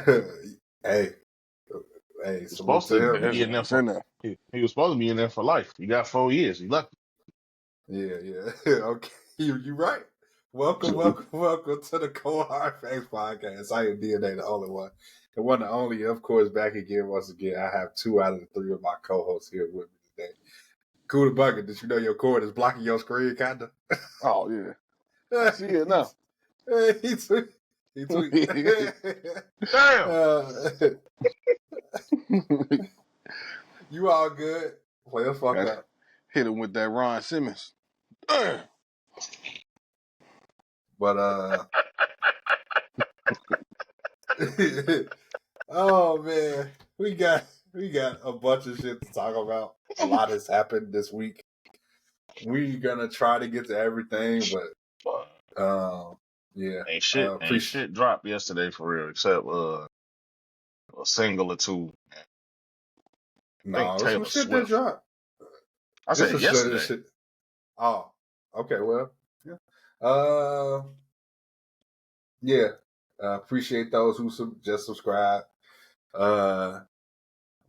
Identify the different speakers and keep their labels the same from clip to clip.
Speaker 1: Hey, hey,
Speaker 2: He was
Speaker 1: salute
Speaker 2: supposed
Speaker 1: to
Speaker 2: to
Speaker 1: him.
Speaker 2: be in there for he was supposed to be in there for life. He got 4 years. He lucky.
Speaker 1: Yeah. Okay, you right. Welcome to the Cold Hard Facts Podcast. I am DNA, the only one. The one and only, of course, back again once again. I have 2 out of the 3 of my co-hosts here with me today. Cool Bucket, did you know your cord is blocking your screen, kinda?
Speaker 3: Oh yeah, I see it now.
Speaker 1: He tweet.
Speaker 2: Damn.
Speaker 1: You all good? Play the fuck up.
Speaker 3: Hit him with that Ron Simmons.
Speaker 1: But oh man, we got a bunch of shit to talk about. A lot has happened this week. We're gonna try to get to everything, but yeah.
Speaker 2: Ain't shit dropped yesterday for real, except a single or two. I think
Speaker 1: No, there's some
Speaker 2: Taylor
Speaker 1: shit that
Speaker 2: Swift.
Speaker 1: dropped.
Speaker 2: I said yesterday.
Speaker 1: Shit. Oh, okay. Well, yeah. Yeah. Appreciate those who just subscribe.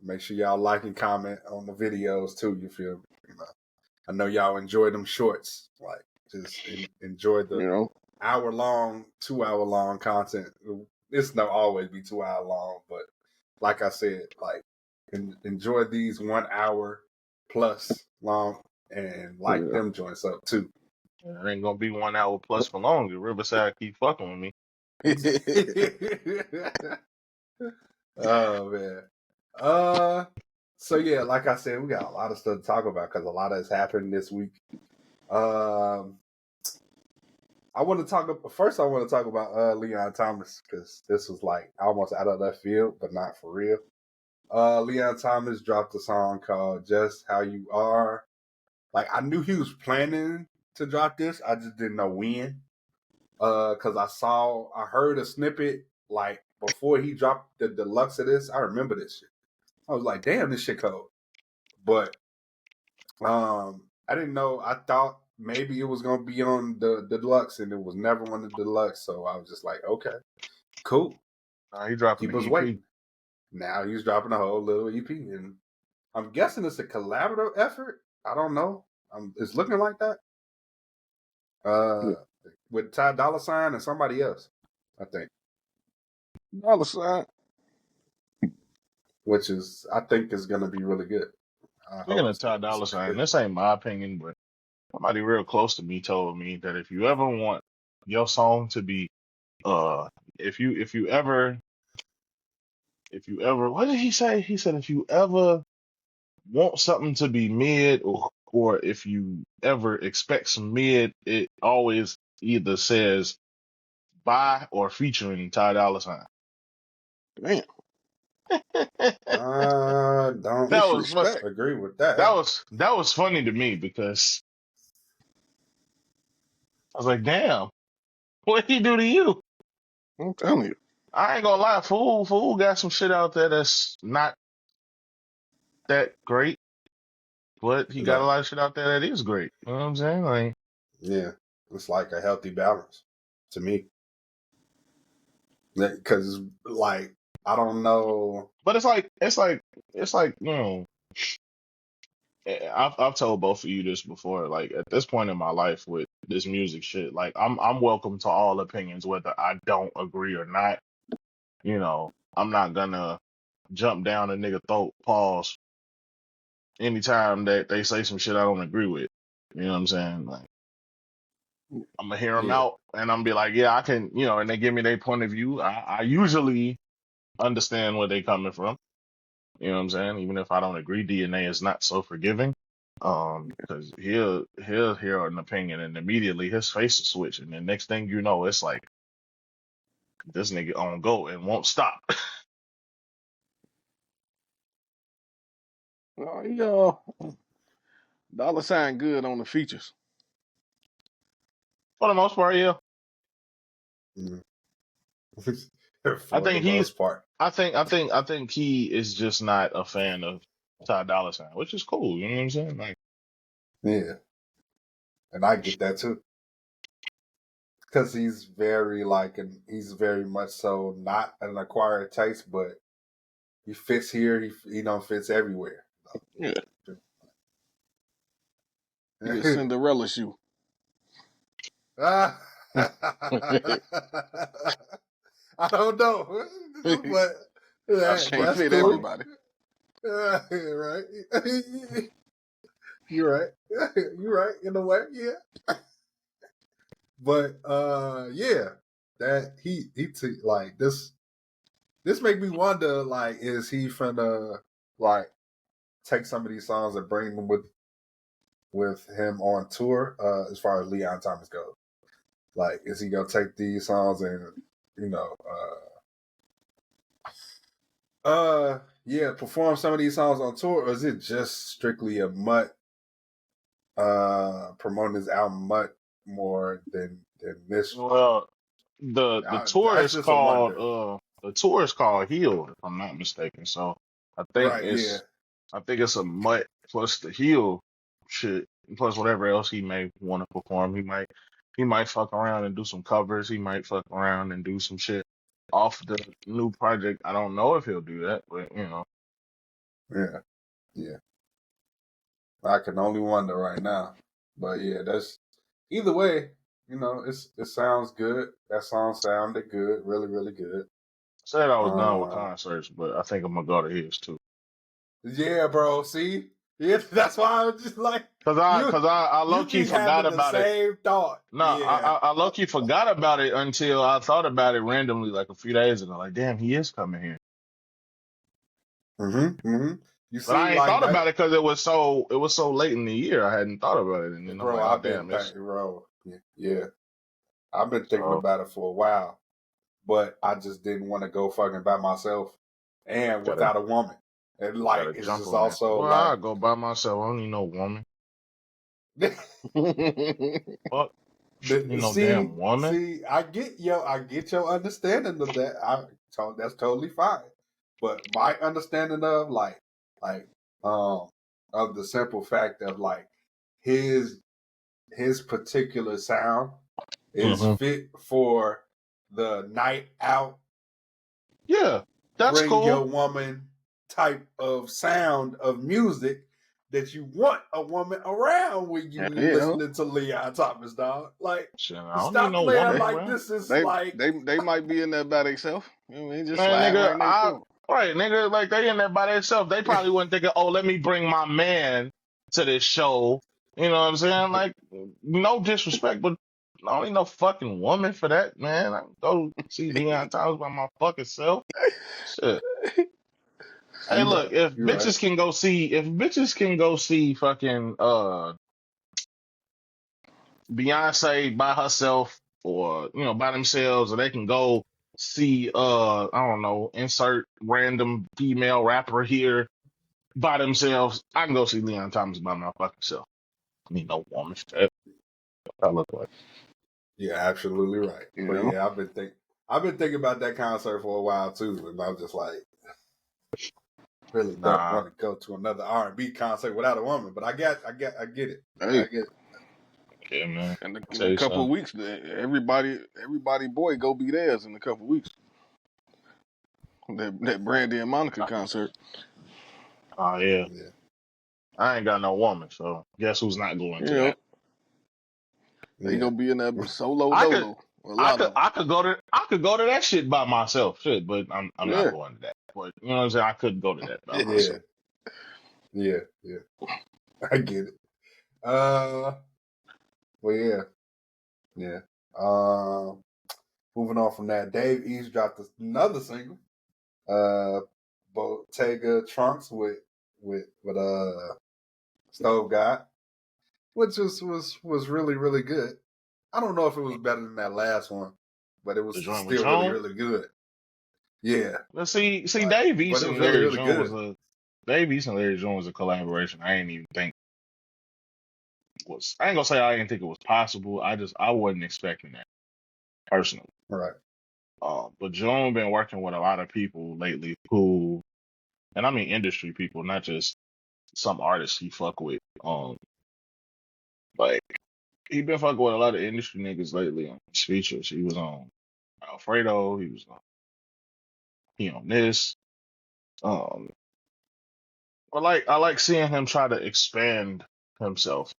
Speaker 1: Make sure y'all like and comment on the videos too. You feel me? You know, I know y'all enjoy them shorts. Like, just enjoy the hour-long, 2-hour-long content. It's not always be 2 hour long, but like I said, like enjoy these 1 hour plus long and like them joints up too.
Speaker 2: It ain't gonna be 1 hour plus for long. If Riverside keep fucking with me.
Speaker 1: Oh man. So yeah, like I said, we got a lot of stuff to talk about because a lot has happened this week. I want to talk about Leon Thomas because this was like almost out of left field, but not for real. Leon Thomas dropped a song called "Just How You Are." Like, I knew he was planning to drop this, I just didn't know when. Because I heard a snippet like before he dropped the deluxe of this. I remember this shit. I was like, damn, this shit cold. But I didn't know. I thought maybe it was gonna be on the deluxe, and it was never on the deluxe. So I was just like, okay, cool.
Speaker 2: He dropping
Speaker 1: Keep
Speaker 2: the
Speaker 1: us
Speaker 2: EP.
Speaker 1: waiting. Now he's dropping a whole little EP, and I'm guessing it's a collaborative effort. I don't know. It's looking like that. With Ty Dolla $ign and somebody else, I think.
Speaker 3: Dollar sign.
Speaker 1: Which is, I think, is going to be really good.
Speaker 2: Speaking of Ty Dolla $ign, this ain't my opinion, but somebody real close to me told me that if you ever want your song to be, if you ever, what did he say? He said if you ever want something to be mid, or if you ever expect some mid, it always either says by or featuring Ty Dolla $ign.
Speaker 3: Damn.
Speaker 1: Don't
Speaker 2: That was
Speaker 1: agree with that.
Speaker 2: That was funny to me because I was like, damn, what he do to you?
Speaker 3: I'm telling you.
Speaker 2: I ain't gonna lie, fool got some shit out there that's not that great, but he got a lot of shit out there that is great. You know what I'm saying? Like,
Speaker 1: yeah, it's like a healthy balance to me. Because, like, I don't know.
Speaker 2: but it's like, you know, I've told both of you this before. Like, at this point in my life with this music shit, like, I'm welcome to all opinions, whether I don't agree or not. You know, I'm not gonna jump down a nigga throat, pause, anytime that they say some shit I don't agree with. You know what I'm saying? Like, I'm gonna hear them out and I'm gonna be like, yeah, I can, you know, and they give me their point of view. I usually understand where they coming from. You know what I'm saying? Even if I don't agree, DNA is not so forgiving. Because he'll hear an opinion and immediately his face will switch, and the next thing you know, it's like this nigga on go and won't stop.
Speaker 3: Dollar sign good on the features.
Speaker 2: For the most part, yeah. I think
Speaker 1: most part.
Speaker 2: I think he is just not a fan of Ty Dolla $ign, which is cool. You know what I'm saying? Like,
Speaker 1: yeah, and I get that too. because he's very he's very much so not an acquired taste, but he fits here. He don't fits everywhere.
Speaker 3: Yeah. He a Cinderella shoe.
Speaker 1: I don't know, but
Speaker 3: Can't
Speaker 1: that's
Speaker 3: fit
Speaker 1: cool.
Speaker 3: everybody.
Speaker 1: Right? You're right. You're right in a way, yeah. But yeah, that he like this. This make me wonder, like, is he finna like take some of these songs and bring them with him on tour? As far as Leon Thomas goes, like, is he gonna take these songs and you know, yeah, perform some of these songs on tour, or is it just strictly a Mutt promoting his album Mutt more than this?
Speaker 2: Well, the tour
Speaker 1: That's
Speaker 2: is
Speaker 1: just a wonder.
Speaker 2: called Healed, if I'm not mistaken. So I think
Speaker 1: Right, yeah.
Speaker 2: it's a Mutt plus the Heal shit plus whatever else he may want to perform. He might fuck around and do some covers. He might fuck around and do some shit off the new project. I don't know if he'll do that, but you know.
Speaker 1: Yeah, yeah. I can only wonder right now. But yeah, that's either way, you know, it sounds good. That song sounded good, really, really good.
Speaker 2: Said I was done with
Speaker 1: Uh
Speaker 2: concerts, but I think I'm gonna go to his too.
Speaker 1: yeah, bro. See? Yeah, that's why I was just like
Speaker 2: I
Speaker 1: you
Speaker 2: low key
Speaker 1: be
Speaker 2: forgot
Speaker 1: having the
Speaker 2: about it.
Speaker 1: same thought.
Speaker 2: No,
Speaker 1: Yeah.
Speaker 2: I low key forgot about it until I thought about it randomly like a few days ago. Like, damn, he is coming here.
Speaker 1: You
Speaker 2: But
Speaker 1: see,
Speaker 2: I ain't
Speaker 1: like
Speaker 2: thought
Speaker 1: that,
Speaker 2: about it because it was so late in the year. I hadn't thought about it, and then I'm
Speaker 1: bro,
Speaker 2: like, oh
Speaker 1: I've been
Speaker 2: damn, it's
Speaker 1: thinking, bro. Yeah. I've been thinking
Speaker 2: so
Speaker 1: about it for a while, but I just didn't want to go fucking by myself and
Speaker 2: gotta
Speaker 1: without a woman. And like
Speaker 2: gotta
Speaker 1: it's
Speaker 2: jump
Speaker 1: just
Speaker 2: on that.
Speaker 1: also
Speaker 2: Well,
Speaker 1: like
Speaker 2: I go by myself. I don't need no woman. Fuck, need no damn woman.
Speaker 1: I get your understanding of that. That's totally fine. But my understanding of like um of the simple fact of like his his particular sound is
Speaker 2: Hmm.
Speaker 1: fit for the night out,
Speaker 2: Yeah, that's
Speaker 1: bring
Speaker 2: cool.
Speaker 1: your woman type of sound of music that you want a woman around when you
Speaker 3: Yeah.
Speaker 1: listening to Leon Thomas, dog. Like,
Speaker 2: Shit, I don't need
Speaker 1: stop
Speaker 2: no
Speaker 1: playing
Speaker 2: woman
Speaker 3: They,
Speaker 1: like
Speaker 2: around.
Speaker 1: this is
Speaker 3: they
Speaker 1: like,
Speaker 3: they might be in there by themselves. You know what I mean? Just
Speaker 2: Man,
Speaker 3: slide
Speaker 2: nigga,
Speaker 3: right next door.
Speaker 2: right, nigga, like they in there by themselves. They probably wouldn't think, oh, let me bring my man to this show. You know what I'm saying? Like, no disrespect, but I don't need no fucking woman for that, man. I can go see Leon Thomas by my fucking self. Shit. Hey,
Speaker 1: you right,
Speaker 2: look, if
Speaker 1: you right.
Speaker 2: bitches can go see fucking Beyonce by herself or by themselves, or they can go see I don't know, insert random female rapper here by themselves. I can go see Leon Thomas by my fucking self. I need no woman for that. I look like.
Speaker 1: You're absolutely right.
Speaker 3: You
Speaker 1: But
Speaker 3: know?
Speaker 1: yeah, I've been thinking about that concert for a while too, and I'm just like, really don't
Speaker 2: Nah,
Speaker 1: want to go to another R&B concert without a woman. But I get it. I
Speaker 3: Hey,
Speaker 1: get it.
Speaker 2: yeah, man.
Speaker 3: in
Speaker 2: Tell
Speaker 3: a
Speaker 2: you
Speaker 3: couple of
Speaker 2: something.
Speaker 3: weeks, everybody boy go be theirs in a couple of weeks. That Brandy and Monica concert.
Speaker 2: Oh yeah.
Speaker 1: Yeah,
Speaker 2: I ain't got no woman, so guess who's not going
Speaker 3: You
Speaker 2: to that?
Speaker 3: know, they
Speaker 1: yeah.
Speaker 3: gonna be in there solo
Speaker 2: I could
Speaker 3: dolo. A lot of them.
Speaker 2: I could go to that shit by myself, shit, but I'm not
Speaker 3: Yeah.
Speaker 2: going to that. But you know what I'm saying? I could go to that by
Speaker 1: Yeah,
Speaker 2: myself.
Speaker 1: yeah. I get it. Uh, well, yeah. Um, moving on from that, Dave East dropped another single, uh, Bottega Trunks with Stove God, which was really really good. I don't know if it was better than that last one, but it
Speaker 2: The
Speaker 1: was
Speaker 2: joint with
Speaker 1: still really
Speaker 2: Joan.
Speaker 1: really good. Yeah,
Speaker 2: Let's see,
Speaker 1: like,
Speaker 2: Dave
Speaker 1: but
Speaker 2: East
Speaker 1: it was
Speaker 2: and
Speaker 1: really
Speaker 2: Larry
Speaker 1: really
Speaker 2: June
Speaker 1: good.
Speaker 2: Dave East and Larry June was a collaboration. I ain't even think was. I ain't gonna say I didn't think it was possible. I wasn't expecting that personally.
Speaker 1: Right.
Speaker 2: But June been working with a lot of people lately who, and I mean industry people, not just some artists he fuck with. Like he been fucking with a lot of industry niggas lately on his features. He was on Alfredo. He was on this. Um, I like seeing him try to expand himself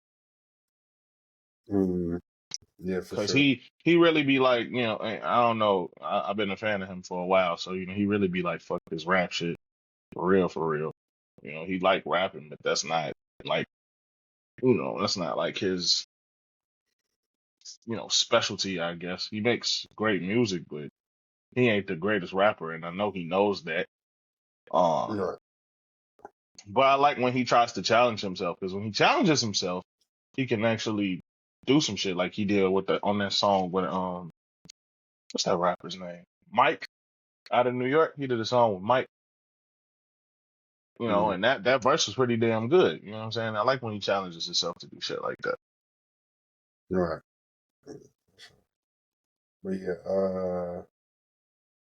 Speaker 1: Mm, yeah, for
Speaker 2: because
Speaker 1: sure.
Speaker 2: he really be like, I don't know. I've been a fan of him for a while, so he really be like, fuck this rap shit for real, for real. He like rapping, but that's not like that's not like his specialty. I guess he makes great music, but he ain't the greatest rapper, and I know he knows that. Um,
Speaker 1: Right.
Speaker 2: but I like when he tries to challenge himself because when he challenges himself, he can actually do some shit like he did with on that song with what's that rapper's name? Mike out of New York. He did a song with Mike,
Speaker 1: Mm,
Speaker 2: and that verse was pretty damn good. You know what I'm saying? I like when he challenges himself to do shit like that.
Speaker 1: right. But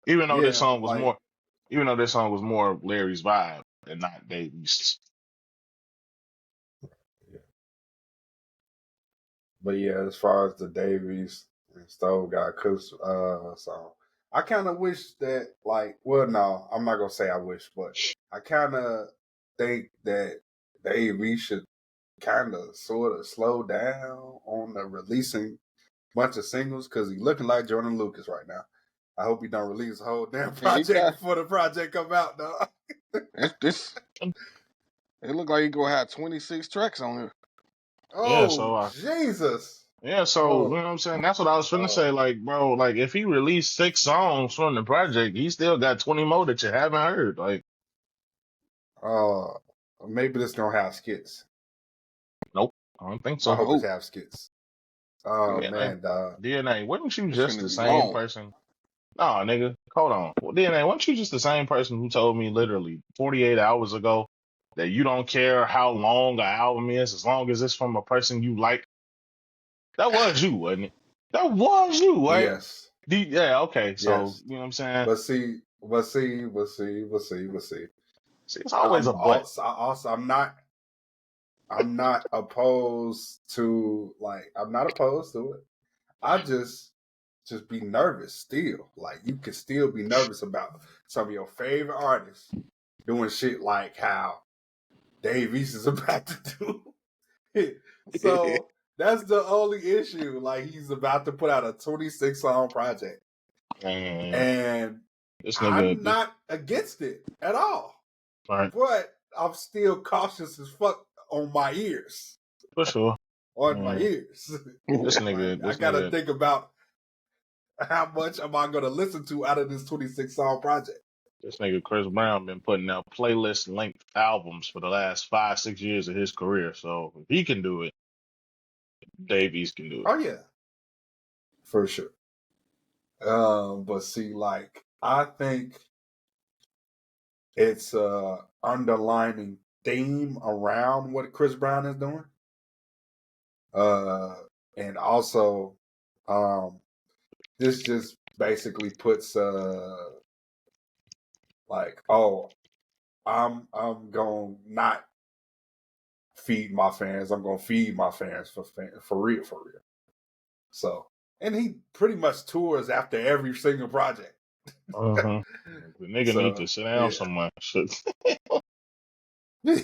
Speaker 2: Even though this
Speaker 1: yeah,
Speaker 2: song was
Speaker 1: like,
Speaker 2: more, even though this song was more Larry's vibe and not Davies.
Speaker 1: yeah. But yeah, as far as the Davies and Stove got Cooks song, I kind of wish that, like, well, no, I'm not gonna say I wish, but I kind of think that Davies should kind of sort of slow down on the releasing bunch of singles because he's looking like Jordan Lucas right now. I hope he don't release a whole damn
Speaker 3: Yeah, he
Speaker 1: project
Speaker 3: got
Speaker 1: before the project come out, dog.
Speaker 3: this. It look like he gonna have 26 tracks on here.
Speaker 2: Yeah,
Speaker 1: Oh
Speaker 2: so
Speaker 1: Jesus!
Speaker 2: yeah, so you know
Speaker 1: Oh,
Speaker 2: what I'm saying? That's what I was finna
Speaker 1: oh,
Speaker 2: say. Like, bro, like if he released 6 songs from the project, he still got 20 more that you haven't heard. Like,
Speaker 1: uh, maybe this gonna have skits.
Speaker 2: nope, I don't think
Speaker 1: I
Speaker 2: so.
Speaker 1: hope it's
Speaker 3: Oh,
Speaker 1: have skits. Oh
Speaker 2: DNA,
Speaker 1: man, dog.
Speaker 2: DNA, wasn't you
Speaker 3: it's
Speaker 2: just
Speaker 3: finna
Speaker 2: the
Speaker 3: be
Speaker 2: same
Speaker 3: long.
Speaker 2: person? Nah, nigga, hold on. Well, DNA, wasn't you just the same person who told me literally 48 hours ago that you don't care how long an album is as long as it's from a person you like? That was you, wasn't it? That was you, right?
Speaker 1: Yes,
Speaker 2: Yeah, okay. So,
Speaker 1: yes.
Speaker 2: you know what I'm saying?
Speaker 1: We'll see.
Speaker 2: See, it's always a but.
Speaker 1: I'm not opposed to it. I just be nervous still. Like you can still be nervous about some of your favorite artists doing shit like how Dave East is about to do. So that's the only issue. Like he's about to put out a 26 song project.
Speaker 2: And
Speaker 1: And
Speaker 2: this nigga,
Speaker 1: I'm not against it at all.
Speaker 2: right,
Speaker 1: But I'm still cautious as fuck on my ears.
Speaker 2: for sure.
Speaker 1: On my
Speaker 2: And
Speaker 1: ears.
Speaker 2: this
Speaker 1: Like
Speaker 2: nigga,
Speaker 1: I
Speaker 2: this
Speaker 1: gotta
Speaker 2: nigga,
Speaker 1: think about how much am I gonna listen to out of this 26 song project.
Speaker 2: this nigga Chris Brown been putting out playlist length albums for the last 5, 6 years of his career. So if he can do it, Davies can do it.
Speaker 1: Oh yeah, for sure. But see, like I think it's a underlining theme around what Chris Brown is doing. Uh, and also, um, this just basically puts like, oh, I'm gonna not feed my fans. I'm gonna feed my fans for real, for real. So, and he pretty much tours after every single project.
Speaker 2: Uh-huh. The nigga need to
Speaker 1: So
Speaker 2: sit down
Speaker 1: yeah.
Speaker 2: somewhere. Shit.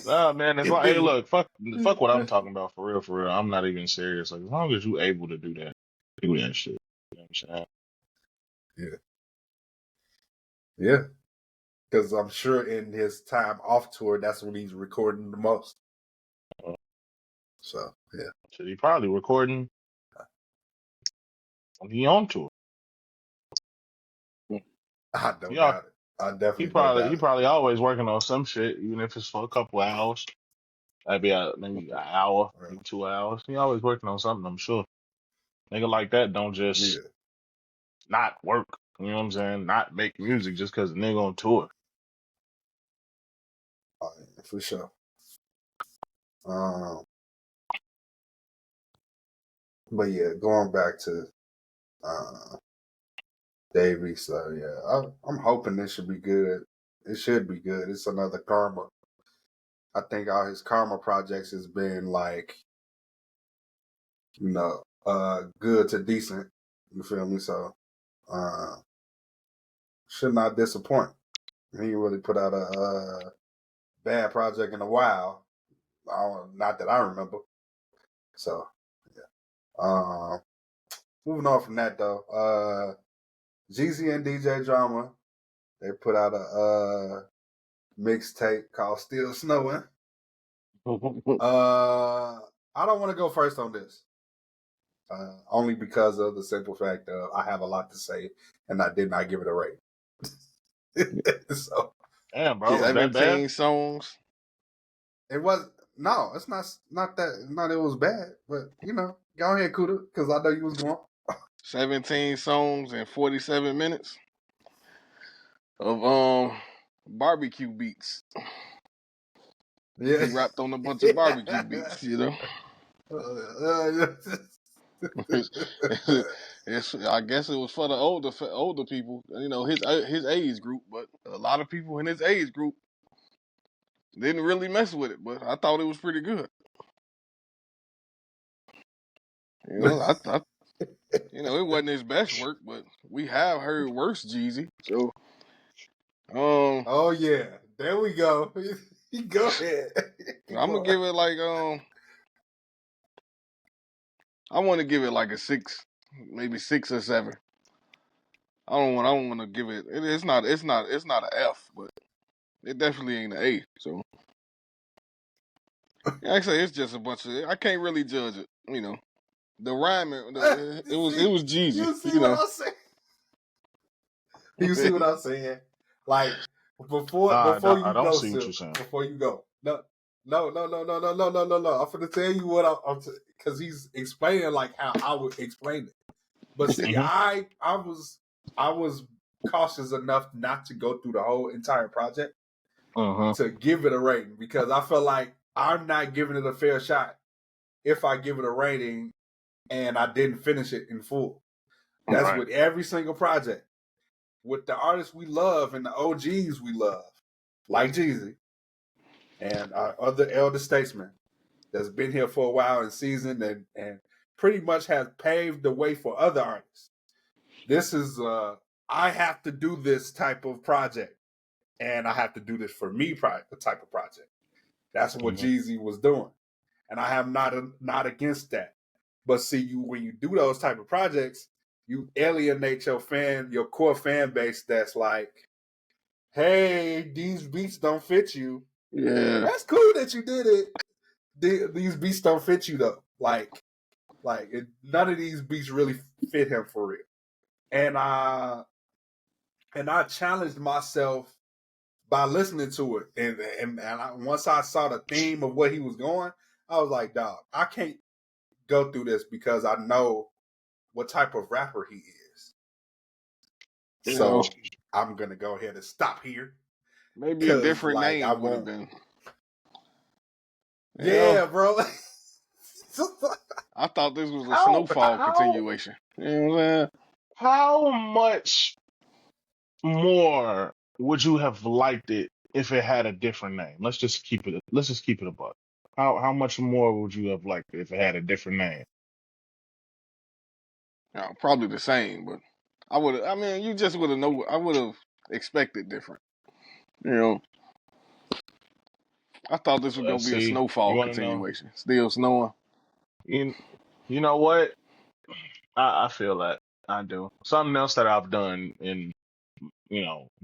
Speaker 2: Nah, man, as long, hey, look, fuck what I'm talking about for real, for real. I'm not even serious. Like, as long as you able to do that shit. You know what I'm saying?
Speaker 1: Yeah, yeah. Because I'm sure in his time off tour, that's when he's recording the most.
Speaker 2: Uh,
Speaker 1: So yeah,
Speaker 2: Shit, he probably recording when he on tour.
Speaker 1: I don't
Speaker 2: Yeah,
Speaker 1: doubt it. I definitely don't
Speaker 2: he
Speaker 1: doubt it.
Speaker 2: probably always working on some shit, even if it's for a couple hours. Maybe an hour,
Speaker 1: Well,
Speaker 2: maybe 2 hours. He always working on something, I'm sure. Nigga like that don't just
Speaker 1: yeah,
Speaker 2: not work. You know what I'm saying? Not make music just because the nigga on tour.
Speaker 1: for sure. Um, but yeah, going back to uh, Davey, so yeah, I'm hoping this should be good. It should be good. It's another Karma. I think all his Karma projects has been like good to decent. You feel me? So should not disappoint. He ain't really put out a bad project in a while. Not that I remember. So yeah. Moving on from that though, Jeezy and DJ Drama, they put out a mixtape called "Still Snowin." I don't want to go first on this, only because of the simple fact of I have a lot to say, and I did not give it a rate. So,
Speaker 2: Damn, bro,
Speaker 1: yeah,
Speaker 2: was that bad?
Speaker 3: 17 songs.
Speaker 1: it was no, it's not that. Not it was bad, but go ahead, Kuda, because I know you was going.
Speaker 3: 17 songs and 47 minutes of barbecue beats.
Speaker 1: Yeah.
Speaker 3: He rapped on a bunch of barbecue beats, you know. I guess it was for the older people, you know, his age group. But a lot of people in his age group didn't really mess with it. But I thought it was pretty good. You know, it wasn't his best work, but we have heard worse Jeezy. So,
Speaker 1: Oh yeah, there we go. Go ahead.
Speaker 3: I'm gonna give it like I want to give it like a 6, maybe 6 or 7. I don't want to give it. It's not an F, but it definitely ain't an A. So yeah, like I say, it's just a bunch of. I can't really judge it. You know, the rhyming. It was Jeezy.
Speaker 1: You see
Speaker 3: You
Speaker 1: what
Speaker 3: know.
Speaker 1: I'm saying? You see what I'm saying? Like before
Speaker 2: Nah,
Speaker 1: before
Speaker 2: I
Speaker 1: you
Speaker 2: don't
Speaker 1: go,
Speaker 2: see what you're
Speaker 1: Silk.
Speaker 2: saying.
Speaker 1: Before you go, no. I'm gonna tell you what I'm because he's explaining like how I would explain it. But see,
Speaker 2: Mhm.
Speaker 1: I was cautious enough not to go through the whole entire project
Speaker 2: Uh-huh.
Speaker 1: to give it a rating because I feel like I'm not giving it a fair shot if I give it a rating and I didn't finish it in full. That's
Speaker 2: Right.
Speaker 1: with every single project. With the artists we love and the OGs we love, like Jeezy and our other elder statesmen that's been here for a while and seasoned and pretty much has paved the way for other artists. This is I have to do this type of project, and I have to do this for me type of project. That's what
Speaker 2: Mhm.
Speaker 1: Jeezy was doing, and I am not against that. But see, when you do those type of projects, you alienate your core fan base. That's like, hey, these beats don't fit you.
Speaker 3: Yeah.
Speaker 1: That's cool that you did it. These beats don't fit you though. None of these beats really fit him for real. And I challenged myself by listening to it, once I saw the theme of what he was going, I was like, dog, I can't go through this because I know what type of rapper he is.
Speaker 3: You know,
Speaker 1: So I'm gonna go ahead and stop here
Speaker 3: maybe a
Speaker 1: because,
Speaker 3: different
Speaker 1: like, I
Speaker 3: name would have
Speaker 1: won't.
Speaker 3: been. You know,
Speaker 1: Yeah, bro.
Speaker 3: I thought this was a
Speaker 2: How
Speaker 3: Snowfall
Speaker 2: how
Speaker 3: continuation. You know what I'm saying?
Speaker 2: how much more would you have liked it if it had a different name? Let's just keep it a buck. How much more would you have liked it if it had a different name?
Speaker 3: Probably the same, but I would. I mean, you just would have know. I would have expected different. You know, I thought this was gonna
Speaker 2: Let's
Speaker 3: be a
Speaker 2: see. You
Speaker 3: Snowfall
Speaker 2: want to know?
Speaker 3: continuation. Still snowing.
Speaker 2: You, you know what? I feel that. I do. Something else that I've done in,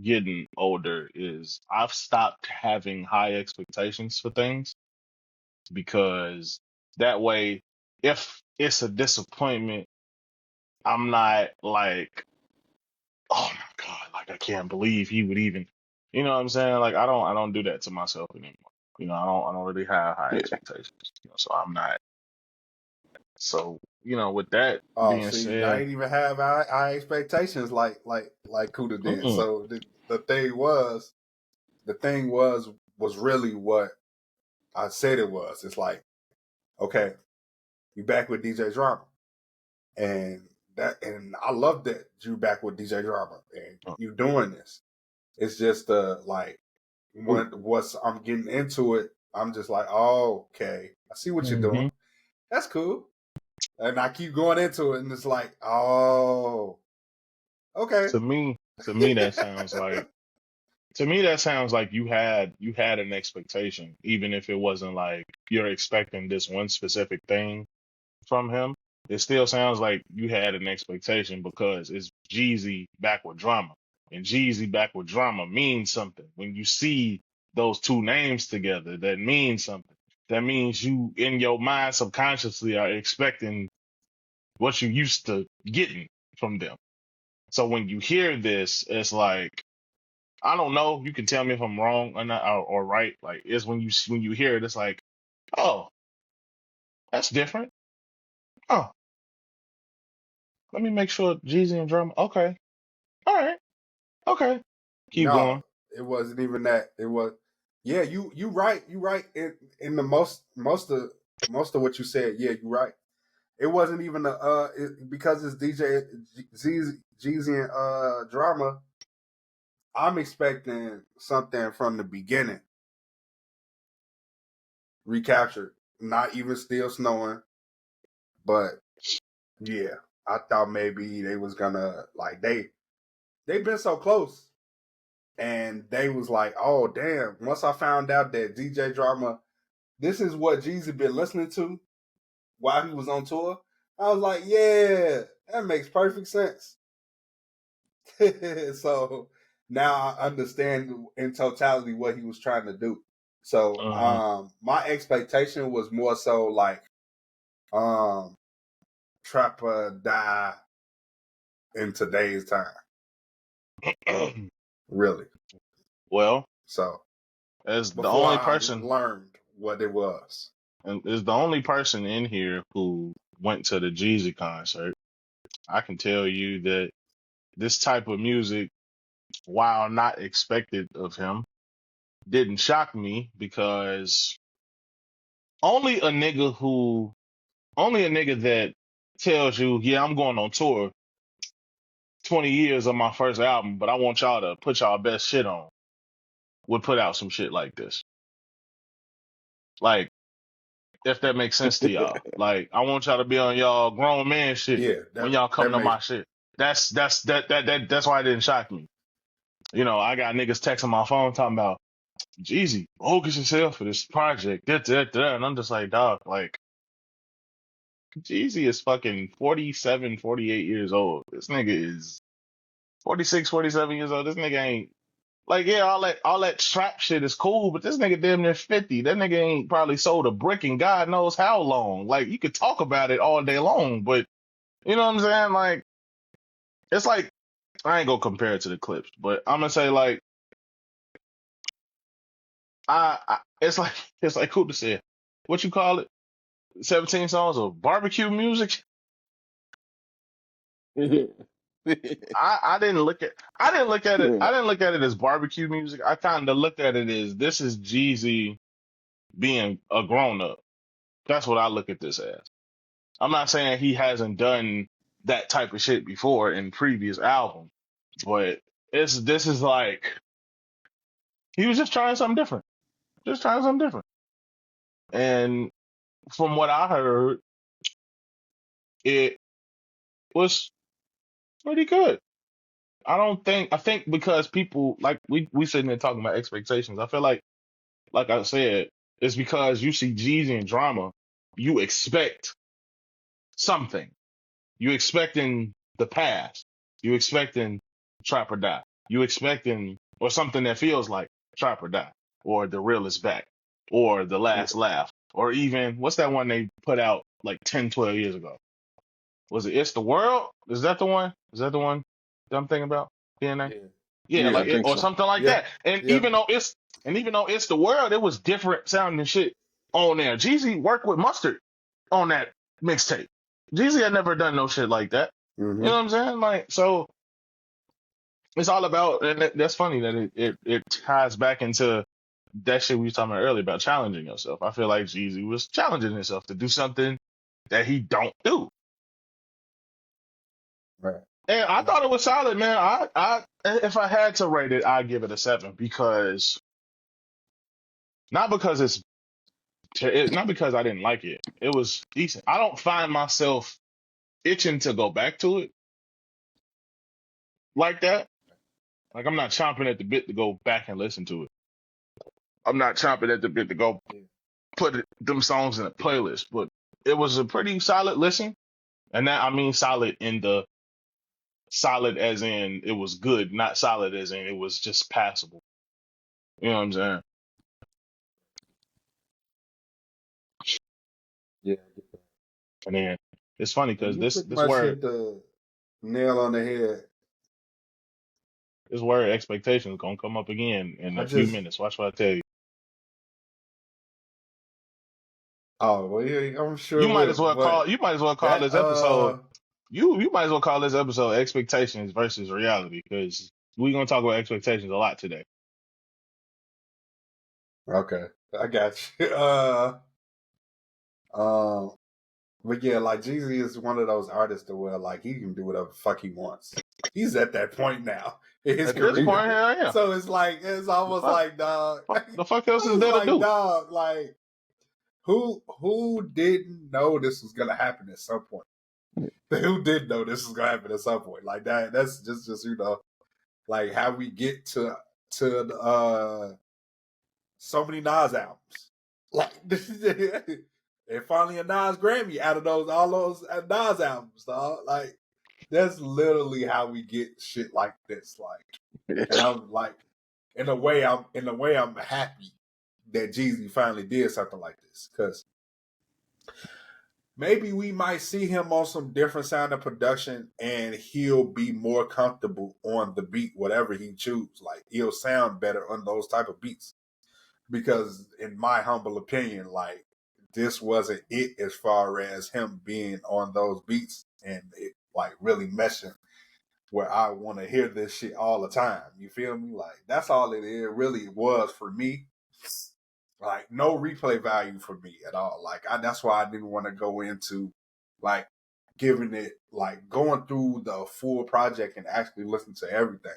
Speaker 2: getting older is I've stopped having high expectations for things because that way, if it's a disappointment, I'm not like, oh my God, like I can't believe he would even, you know what I'm saying? Like I don't do that to myself anymore. I don't really have high
Speaker 3: Yeah.
Speaker 2: expectations. So I'm not. So, with that
Speaker 1: Oh,
Speaker 2: being
Speaker 1: see, I
Speaker 2: said,
Speaker 1: ain't even have high expectations like Kuda did.
Speaker 2: mm-mm,
Speaker 1: So the thing was really what I said it was. It's like, okay, you back with DJ Drama, and I love that you back with DJ Drama, and you doing this. It's just like once I'm getting into it, I'm just like, oh, okay, I see what you're doing.
Speaker 2: mm-hmm,
Speaker 1: That's cool. And I keep going into it, and it's like, oh, okay.
Speaker 2: To me that sounds like you had an expectation, even if it wasn't like you're expecting this one specific thing from him. It still sounds like you had an expectation because it's Jeezy back with drama. And Jeezy back with drama means something. When you see those two names together, that means something. That means you in your mind subconsciously are expecting what you used to getting from them. So when you hear this, it's like, I don't know. You can tell me if I'm wrong or not, or right. Like, it's when you hear it, it's like, oh, that's different. Oh, let me make sure Jeezy and drama. Okay, all right, okay. Keep
Speaker 1: No,
Speaker 2: going.
Speaker 1: it wasn't even that. It was, yeah, you right. You right in the most of what you said. Yeah, you right. It wasn't even because it's DJ Jeezy and drama. I'm expecting something from the beginning recaptured. Not even still snowing, but yeah, I thought maybe they was gonna like they've been so close, and they was like, oh damn. Once I found out that DJ Drama, this is what Jeezy been listening to while he was on tour, I was like, yeah, that makes perfect sense. So now I understand in totality what he was trying to do. So
Speaker 2: Uh
Speaker 1: my expectation was more so like um Trapper die in today's time,
Speaker 2: huh.
Speaker 1: really.
Speaker 2: Well,
Speaker 1: So
Speaker 2: as the
Speaker 1: before
Speaker 2: only
Speaker 1: I
Speaker 2: person,
Speaker 1: learned what it was.
Speaker 2: and is the only person in here who went to the Jeezy concert, I can tell you that this type of music, while not expected of him, didn't shock me because only a nigga who, only a nigga that tells you, yeah, I'm going on tour 20 years of my first album, but I want y'all to put y'all best shit on, would put out some shit like this. Like, if that makes sense to y'all. Like, I want y'all to be on y'all grown man shit
Speaker 1: Yeah,
Speaker 2: when y'all come
Speaker 1: that
Speaker 2: to
Speaker 1: makes
Speaker 2: my shit. That's why it didn't shock me. I got niggas texting my phone talking about Jeezy, focus yourself for this project. And I'm just like, dog, like, Jeezy is fucking 47, 48 years old. This nigga is 46, 47 years old. This nigga ain't like, yeah, all that trap shit is cool, but this nigga damn near 50. That nigga ain't probably sold a brick in God knows how long. Like, you could talk about it all day long, but you know what I'm saying? Like, it's like, I ain't gonna compare it to the clips, but I'm gonna say like, it's like it's like Cooper said, what you call it? 17 songs of barbecue music. I didn't look at it as barbecue music. I kind of looked at it as this is Jeezy being a grown up. That's what I look at this as. I'm not saying he hasn't done that type of shit before in previous albums, but this is like he was just trying something different. Just trying something different. And from what I heard, it was pretty good. I think because people like we sitting there talking about expectations. I feel like I said, it's because you see Jeezy and drama, you expect something. You expecting the past. You expecting Trap or Die. You expecting or something that feels like Trap or Die, or The Real is Back, or The
Speaker 1: yeah,
Speaker 2: Last Laugh, or even what's that one they put out like 10, 12 years ago? Was it It's the World? Is that the one? Is that the one that I'm thinking about? DNA?
Speaker 1: yeah,
Speaker 2: Yeah,
Speaker 3: Yeah, I
Speaker 2: like it,
Speaker 3: think
Speaker 2: or
Speaker 3: so.
Speaker 2: something like
Speaker 1: yeah,
Speaker 2: that. And
Speaker 1: yeah.
Speaker 2: even though it's the world, it was different sounding shit on there. Jeezy worked with Mustard on that mixtape. Jeezy had never done no shit like that. You know
Speaker 1: Mm-hmm.
Speaker 2: what I'm saying? Like, so it's all about, and that's funny that it ties back into that shit we were talking about earlier about challenging yourself. I feel like Jeezy was challenging himself to do something that he don't do.
Speaker 1: Right.
Speaker 2: And I thought it was solid, man. If I had to rate it, I'd give it a 7 because not because it's Not because I didn't like it. It was decent. I don't find myself itching to go back to it like that. Like I'm not chomping at the bit to go back and listen to it. I'm not chomping at the bit to go put them songs in a playlist. But it was a pretty solid listen, and that I mean solid in the solid as in it was good, not solid as in it was just passable. You know what I'm saying?
Speaker 1: Yeah.
Speaker 2: And then it's funny
Speaker 1: And
Speaker 2: because
Speaker 1: you
Speaker 2: this
Speaker 1: pretty
Speaker 2: this
Speaker 1: much
Speaker 2: word
Speaker 1: hit the nail on the head.
Speaker 2: this word expectations gonna come up again in
Speaker 1: I
Speaker 2: a few
Speaker 1: just,
Speaker 2: minutes. Watch what I tell you.
Speaker 1: oh, well, yeah, I'm sure
Speaker 2: You
Speaker 1: it
Speaker 2: might as
Speaker 1: will.
Speaker 2: well
Speaker 1: But
Speaker 2: call
Speaker 1: that,
Speaker 2: this episode. You might as well call this episode expectations versus reality because we're gonna talk about expectations a lot today.
Speaker 1: okay, I got you. Um, but yeah, like Jeezy is one of those artists that where like he can do whatever the fuck he wants. He's at that point now in his
Speaker 2: At this point,
Speaker 1: career.
Speaker 2: hell yeah.
Speaker 1: So it's almost
Speaker 2: Fuck,
Speaker 1: like dog.
Speaker 2: the fuck else is
Speaker 1: It's
Speaker 2: there to
Speaker 1: like
Speaker 2: do?
Speaker 1: dog, like who didn't know this was gonna happen at some point? Who did know this was gonna happen at some point? Like that. That's just like how we get to so many Nas albums. Like and finally a Nas Grammy out of all those Nas albums, dog. Like that's literally how we get shit like this. Like, and I'm like, in a way, I'm happy that Jeezy finally did something like this because maybe we might see him on some different sound of production and he'll be more comfortable on the beat, whatever he chooses. Like he'll sound better on those type of beats. Because in my humble opinion, like this wasn't it as far as him being on those beats and it like really meshing where I want to hear this shit all the time. You feel me? Like that's all it really was for me. Like no replay value for me at all. Like that's why I didn't want to go into like giving it like going through the full project and actually listen to everything.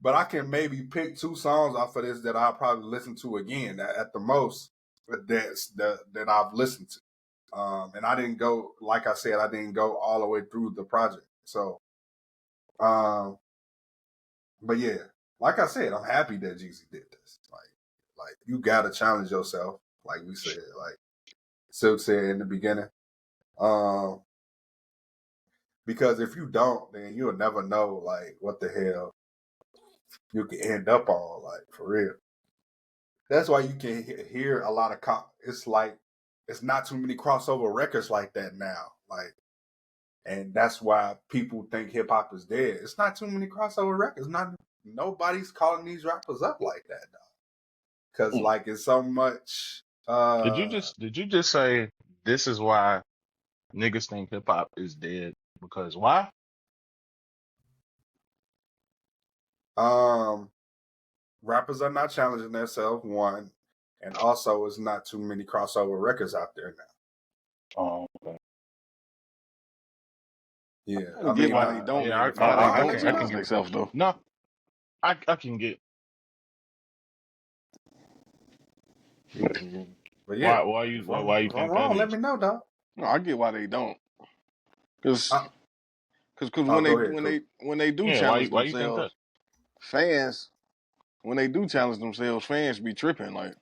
Speaker 1: But I can maybe pick 2 songs off of this that I'll probably listen to again at the most. That I've listened to. And I didn't go, like I said, I didn't go all the way through the project. So, but yeah, like I said, I'm happy that Jeezy did this. Like you gotta challenge yourself, like we said, like Silk said in the beginning. Um, because if you don't, then you'll never know like what the hell you can end up on, like for real. That's why you can hear a lot of it's like it's not too many crossover records like that now. Like, and that's why people think hip hop is dead. It's not too many crossover records. Nobody's calling these rappers up like that though. Cause like it's so much
Speaker 2: Did you just say this is why niggas think hip hop is dead? Because why?
Speaker 1: um rappers are not challenging themselves, one, and also it's not too many crossover records out there now.
Speaker 2: Oh, okay.
Speaker 1: Yeah.
Speaker 3: I get why they don't,
Speaker 2: Yeah,
Speaker 3: why they
Speaker 1: I'll
Speaker 3: don't
Speaker 1: let you
Speaker 3: challenge
Speaker 1: know.
Speaker 3: themselves though.
Speaker 2: no, I can get
Speaker 1: But yeah,
Speaker 2: why
Speaker 1: if
Speaker 2: why you
Speaker 1: I'm
Speaker 2: think that
Speaker 1: wrong, let
Speaker 2: is.
Speaker 1: me know, dog.
Speaker 3: No, I get why they don't. Cause,
Speaker 1: Uh,
Speaker 3: when
Speaker 1: go ahead, cool.
Speaker 3: they do
Speaker 2: Yeah,
Speaker 3: challenge
Speaker 2: why you think that?
Speaker 3: themselves, fans when they do challenge themselves, fans be tripping like,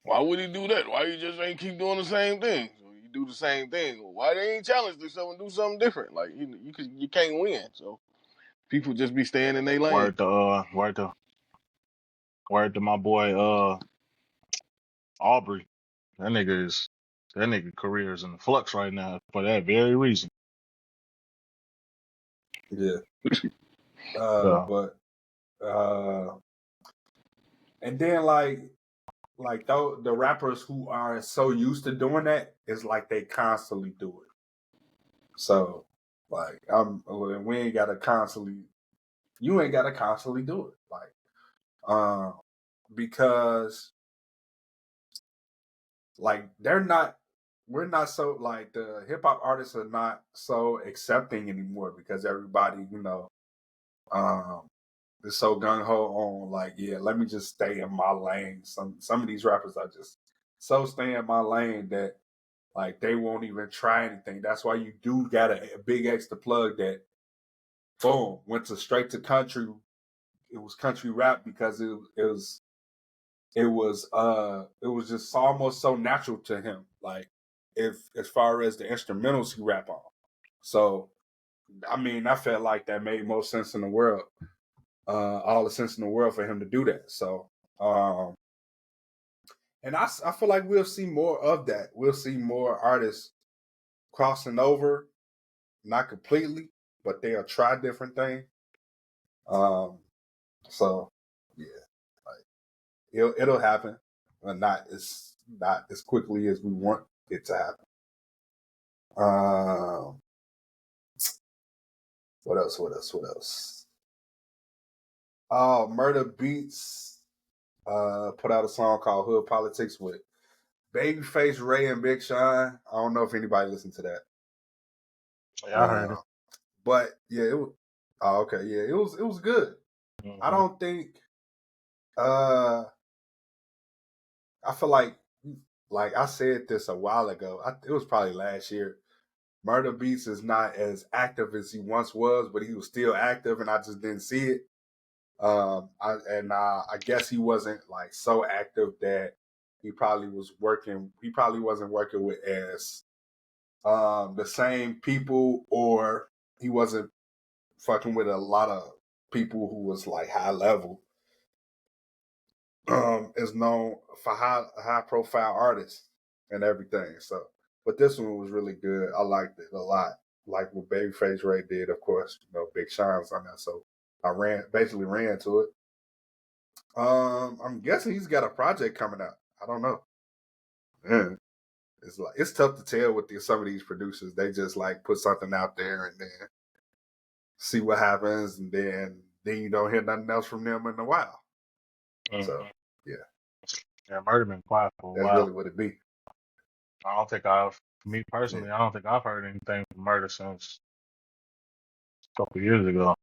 Speaker 3: why would he do that? Why you just ain't keep doing the same thing? So you do the same thing. Why they ain't challenge themselves and do something different? Like you can't win. So people just be staying in their lane.
Speaker 2: Word to my boy Aubrey. That nigga career is in the flux right now for that very reason.
Speaker 1: Yeah.
Speaker 2: So
Speaker 1: But and then like though the rappers who are so used to doing that, it's like they constantly do it. So like we ain't gotta constantly you ain't gotta constantly do it. Like because like we're not so like the hip hop artists are not so accepting anymore because everybody, um is so gung ho on like, yeah, let me just stay in my lane. Some of these rappers are just so stay in my lane that like they won't even try anything. That's why you do got a big extra plug that boom went to straight to country. It was country rap because it was just almost so natural to him. Like if as far as the instrumentals he rap on. So I mean, I felt like that made most sense in the world. All the sense in the world for him to do that. So and I feel like we'll see more of that. We'll see more artists crossing over, not completely, but they'll try different things. So yeah, like it'll happen, but not as quickly as we want it to happen. What else? What else? What else? Murda Beats put out a song called Hood Politics with Babyface Ray and Big Sean. I don't know if anybody listened to that.
Speaker 2: Yeah, I heard it.
Speaker 1: But yeah, it was okay, yeah, it was good.
Speaker 2: Mm-hmm.
Speaker 1: I don't think I feel like I said this a while ago. It was probably last year. Murda Beats is not as active as he once was, but he was still active, and I just didn't see it. I guess he wasn't like so active that he probably was working. He probably wasn't working with as the same people, or he wasn't fucking with a lot of people who was like high level. Is known for high profile artists and everything. So, but this one was really good. I liked it a lot. Like what Babyface Ray did, of course. You know, Big Sean's on that. So I basically ran to it. I'm guessing he's got a project coming out. I don't know. Yeah. It's tough to tell with some of these producers. They just like put something out there and then see what happens, and then you don't hear nothing else from them in a while.
Speaker 2: Mm-hmm.
Speaker 1: So yeah,
Speaker 2: Murda been quiet for a while.
Speaker 1: That's really what it be.
Speaker 2: I don't think me personally, I don't think I've heard anything from Murda since a couple years ago.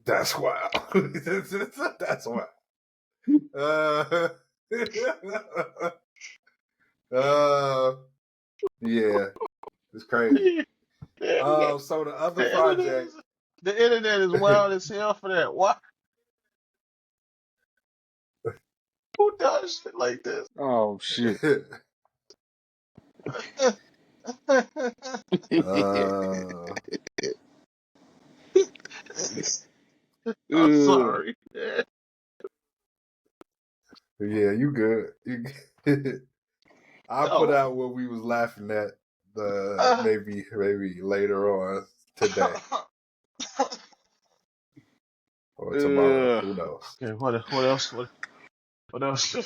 Speaker 1: That's wild. That's wild. Yeah, it's crazy. So the other project,
Speaker 2: the internet is wild as hell for that. What? Who does shit like this?
Speaker 3: Oh shit.
Speaker 2: I'm sorry.
Speaker 1: Yeah, you good. You good. I put out what we was laughing at maybe later on today or tomorrow. Who knows?
Speaker 2: Okay, what else? What else?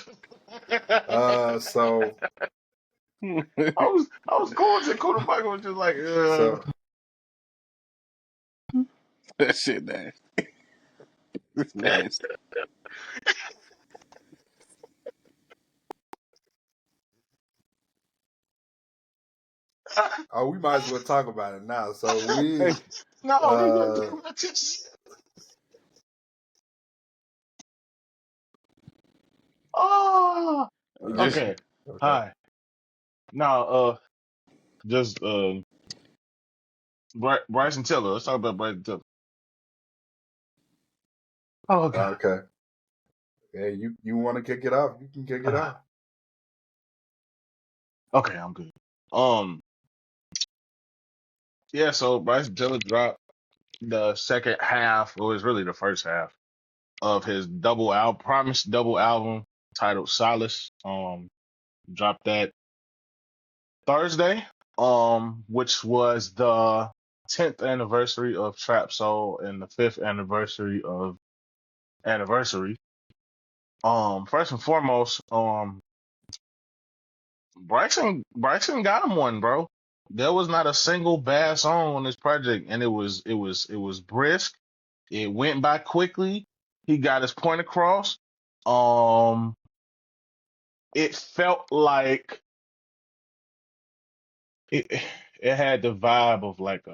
Speaker 1: So
Speaker 2: I was going to quarterback was just like
Speaker 1: so
Speaker 3: that shit nasty. It's nasty.
Speaker 1: we might as well talk about it now. So we
Speaker 2: no, oh, okay. Hi. Now, just Bryson Tiller. Let's talk about Bryson Tiller. Oh, God.
Speaker 1: Okay. Yeah, you want to kick it off? You can kick it off.
Speaker 2: Okay, I'm good. Yeah. So Bryson Tiller dropped the second half, or it's really the first half of his promised double album titled Solace. Dropped that Thursday. Which was the 10th anniversary of Trap Soul and the 5th anniversary of Anniversary. First and foremost, Bryson got him one, bro. There was not a single bad song on this project, and it was brisk. It went by quickly. He got his point across. It felt like it had the vibe of like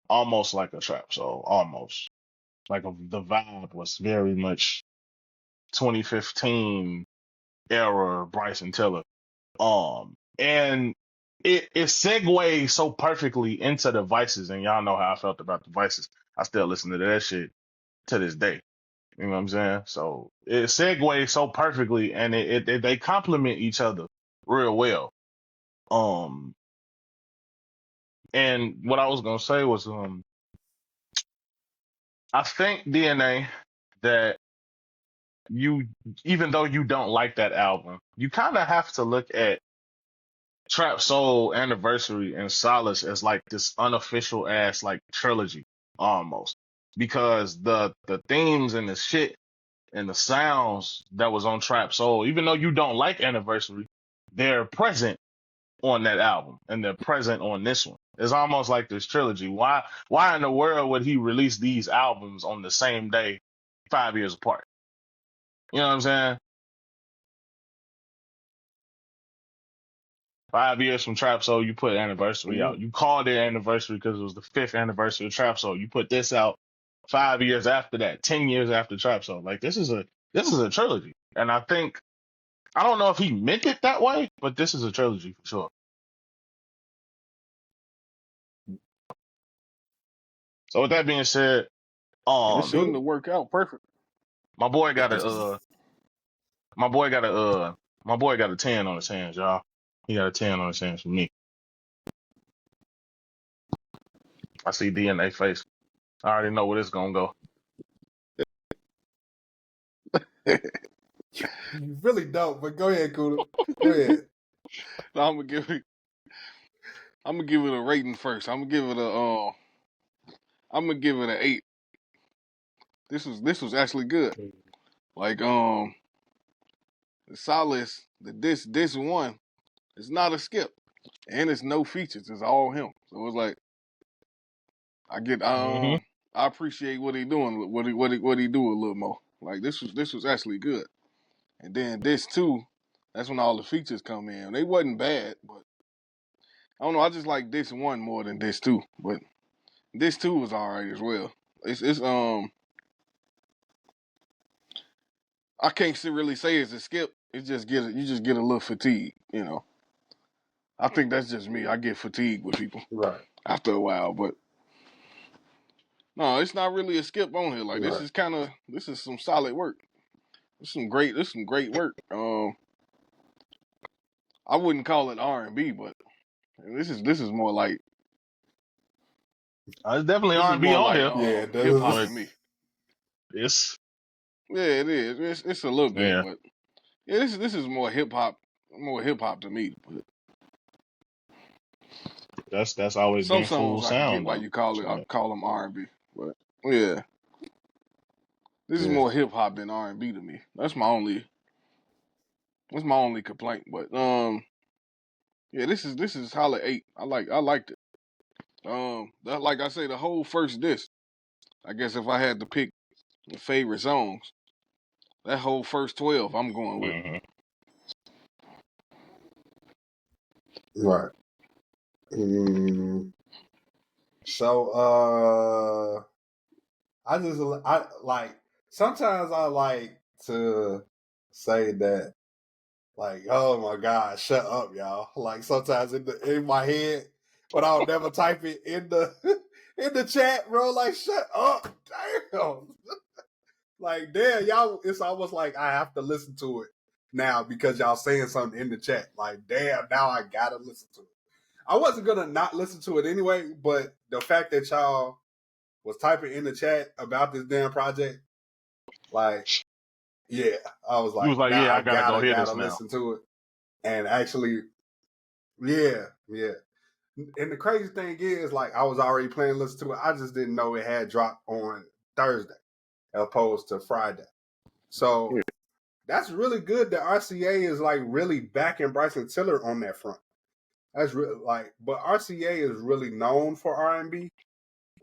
Speaker 2: almost like a trap soul, almost. Like the vibe was very much 2015 era Bryson Tiller. And it segues so perfectly into the Vices, and y'all know how I felt about the Vices. I still listen to that shit to this day. You know what I'm saying? So it segues so perfectly, and they complement each other real well. Um, and what I was gonna say was, I think DNA that you, even though you don't like that album, you kind of have to look at Trap Soul Anniversary and Solace as like this unofficial ass like trilogy almost, because the themes and the shit and the sounds that was on Trap Soul, even though you don't like Anniversary, they're present on that album and they're present on this one. It's almost like this trilogy. Why in the world would he release these albums on the same day, 5 years apart? You know what I'm saying? 5 years from Trap Soul, you put Anniversary out. You called it Anniversary because it was the fifth anniversary of Trap Soul. You put this out 5 years after that, 10 years after Trap Soul. Like this is a trilogy, and I don't know if he meant it that way, but this is a trilogy for sure. So with that being said,
Speaker 3: And it seemed
Speaker 1: Dude.
Speaker 3: to work out perfect.
Speaker 2: my boy got my boy got my boy got a 10 on his hands, y'all. He got a 10 on his hands from me. I see DNA face. I already know where this gonna go.
Speaker 1: You really don't, but go ahead, Kuda. Go ahead.
Speaker 3: So I'm gonna give it a rating first. I'm gonna give it an 8. This was actually good. Like the Solace, this one, it's not a skip, and it's no features. It's all him. So it's like I get
Speaker 2: Hmm.
Speaker 3: I appreciate what he doing. What he do a little more. Like this was actually good. And then this too, that's when all the features come in. They wasn't bad, but I don't know. I just like this one more than this two. But this two was all right as well. It's I can't really say it's a skip. It's just you just get a little fatigued, you know. I think that's just me. I get fatigued with people
Speaker 1: Right.
Speaker 3: after a while, but no, it's not really a skip on here. Like
Speaker 1: Right.
Speaker 3: this is some solid work. This some great work. I wouldn't call it R&B, but this is more like
Speaker 2: It's definitely
Speaker 3: this is
Speaker 2: R&B
Speaker 3: more
Speaker 2: on
Speaker 3: like
Speaker 2: here.
Speaker 1: Yeah,
Speaker 3: hip hop
Speaker 2: But
Speaker 3: to me.
Speaker 2: it's
Speaker 3: Yeah, it is. It's a little bit,
Speaker 2: yeah,
Speaker 3: but yeah, this is more hip hop to me. But
Speaker 2: that's always
Speaker 3: some
Speaker 2: been full
Speaker 3: songs I can get
Speaker 2: sound
Speaker 3: why
Speaker 2: though.
Speaker 3: you call it. I
Speaker 2: So,
Speaker 3: call them R&B, but yeah, this is
Speaker 1: yeah.
Speaker 3: more hip hop than R&B to me. That's my only complaint. But yeah, this is solid 8. I liked it. That, like I say, the whole first disc. I guess if I had to pick the favorite songs, that whole first 12, I'm going with.
Speaker 2: hmm.
Speaker 1: Right. Mm, so I like sometimes I like to say that like, oh my God, shut up, y'all. Like sometimes in my head, but I'll never type it in the in the chat, bro. Like, shut up. Damn. Like, damn, y'all, it's almost like I have to listen to it now because y'all saying something in the chat. Like, damn, now I gotta listen to it. I wasn't gonna not listen to it anyway, but the fact that y'all was typing in the chat about this damn project, like, yeah, I was
Speaker 2: You was
Speaker 1: like,
Speaker 2: like,
Speaker 1: now
Speaker 2: yeah,
Speaker 1: I
Speaker 2: I gotta go hear
Speaker 1: gotta
Speaker 2: this now.
Speaker 1: listen to it. And actually, yeah, yeah. And the crazy thing is, like, I was already planning to listen to it. I just didn't know it had dropped on Thursday as opposed to Friday. So that's really good that RCA is like really backing Bryson Tiller on that front. That's really like, but RCA is really known for R&B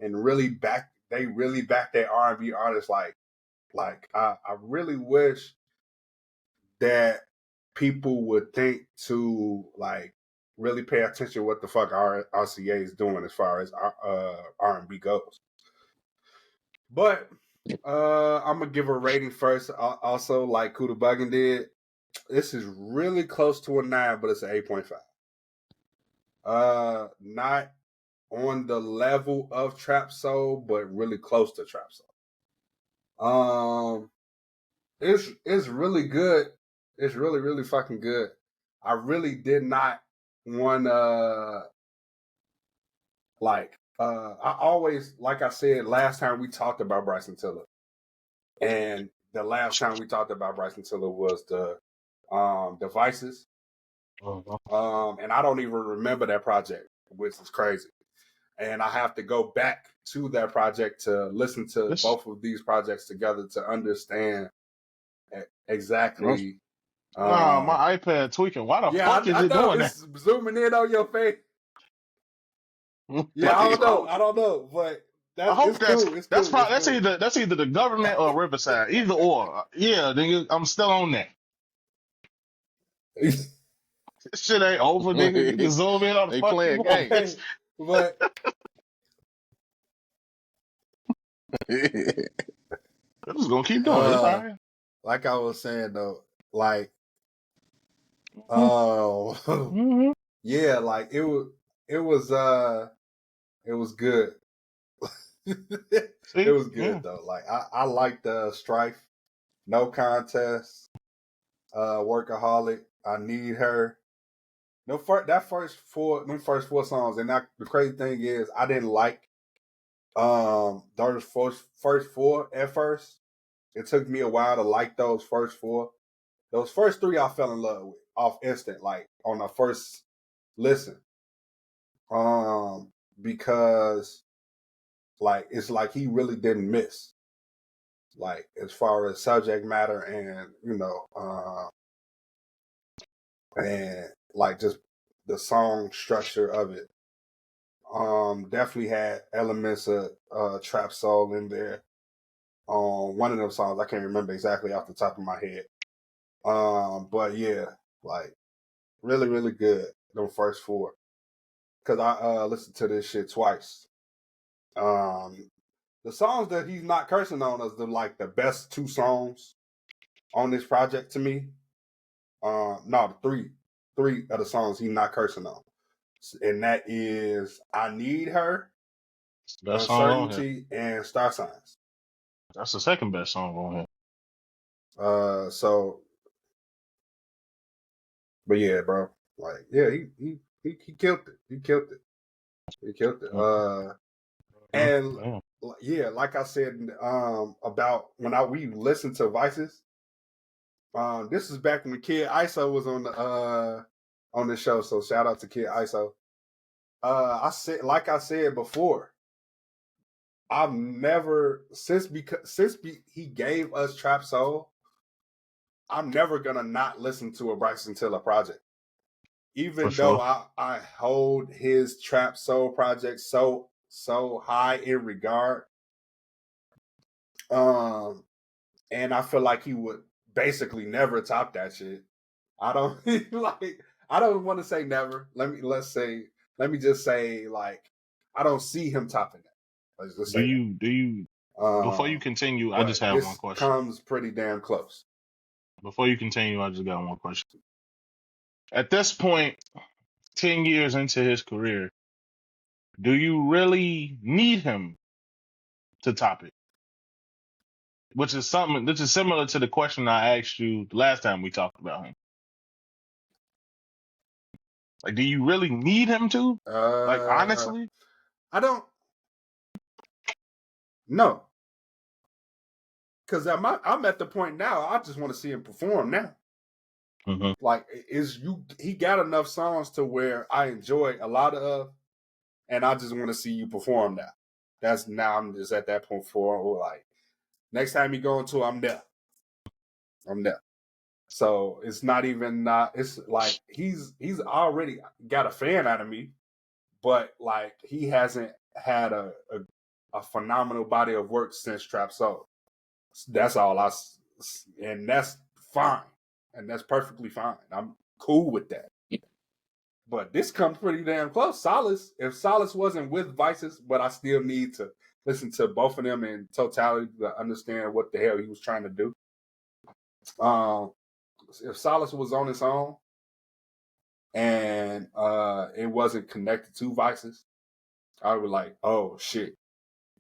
Speaker 1: and really back. They really back their R&B artists. Like I really wish that people would think to like really pay attention to what the fuck RCA is doing as far as R&B goes. But I'm gonna give a rating first. Also, like Kuda Buggin did, this is really close to a 9, but it's an 8.5. Not on the level of Trap Soul, but really close to Trap Soul. It's really good. It's really, really fucking good. I really did not want I always, like I said last time we talked about Bryson Tiller, and the last time we talked about Bryson Tiller was the Devices. And I don't even remember that project, which is crazy. And I have to go back to that project to listen to both of these projects together to understand exactly.
Speaker 2: Nah, my iPad tweaking. Why the fuck is
Speaker 1: I
Speaker 2: it
Speaker 1: know
Speaker 2: doing that?
Speaker 1: it's zooming in on your face. Yeah, I don't know, but
Speaker 2: I hope
Speaker 1: cool. It's
Speaker 2: that's
Speaker 1: cool.
Speaker 2: probably that's either the government or Riverside, either or. Yeah, nigga, I'm still on that. This shit ain't over, nigga. You can zoom in on the
Speaker 3: They
Speaker 2: fuck you
Speaker 3: playing
Speaker 2: want.
Speaker 3: games.
Speaker 1: But
Speaker 2: I'm just gonna keep doing it. It's all right.
Speaker 1: like I was saying though, like
Speaker 2: Mm-hmm.
Speaker 1: yeah, like it was good. It
Speaker 2: See?
Speaker 1: was good
Speaker 2: Yeah.
Speaker 1: though. Like I liked Strife, No Contest, Workaholic, I Need Her. No, them first four songs, and the crazy thing is, I didn't like those first four at first. It took me a while to like those first four. Those first three, I fell in love with off instant, like on the first listen. Because like it's like he really didn't miss, like as far as subject matter and and like just the song structure of it. Definitely had elements of trap soul in there. One of them songs, I can't remember exactly off the top of my head. But yeah, like really, really good. Them first four, because I listened to this shit twice. The songs that he's not cursing on is the best two songs on this project to me. No, three of the songs he's not cursing on, and that is "I Need Her,"
Speaker 2: Best song on here.
Speaker 1: "Uncertainty," and "Star Signs."
Speaker 2: That's the second best song on here.
Speaker 1: So, but yeah, bro, like yeah, he killed it. He killed it. He killed it. And
Speaker 2: Damn.
Speaker 1: yeah, like I said, about when we listened to Vices. This is back when Kid ISO was on the show. So shout out to Kid ISO. I said before, I've never since he gave us Trap Soul, I'm never gonna not listen to a Bryson Tiller project.
Speaker 2: For
Speaker 1: Even though
Speaker 2: sure.
Speaker 1: I hold his Trap Soul project so high in regard. And I feel like he would basically never top that shit. I don't I don't want to say never. Let me just say like I don't see him topping that. Let's just
Speaker 2: Do
Speaker 1: say that.
Speaker 2: you before you continue, I just
Speaker 1: But
Speaker 2: have one
Speaker 1: this
Speaker 2: question.
Speaker 1: comes pretty damn close.
Speaker 2: Before you continue, I just got one question. At this point, 10 years into his career, do you really need him to top it? Which is similar to the question I asked you last time we talked about him. Like, do you really need him to? Like, honestly?
Speaker 1: I don't know. Because I'm at the point now, I just want to see him perform now.
Speaker 2: Mm-hmm.
Speaker 1: Like, he got enough songs to where I enjoy a lot of, and I just want to see you perform now. I'm just at that point for like, next time you go into, I'm there. So it's not even it's like he's already got a fan out of me, but like he hasn't had a phenomenal body of work since Trap Soul. That's all and that's fine. And that's perfectly fine. I'm cool with that. But this comes pretty damn close. Solace, if Solace wasn't with Vices, but I still need to listen to both of them in totality to understand what the hell he was trying to do. If Solace was on its own and it wasn't connected to Vices, I would be like, oh shit,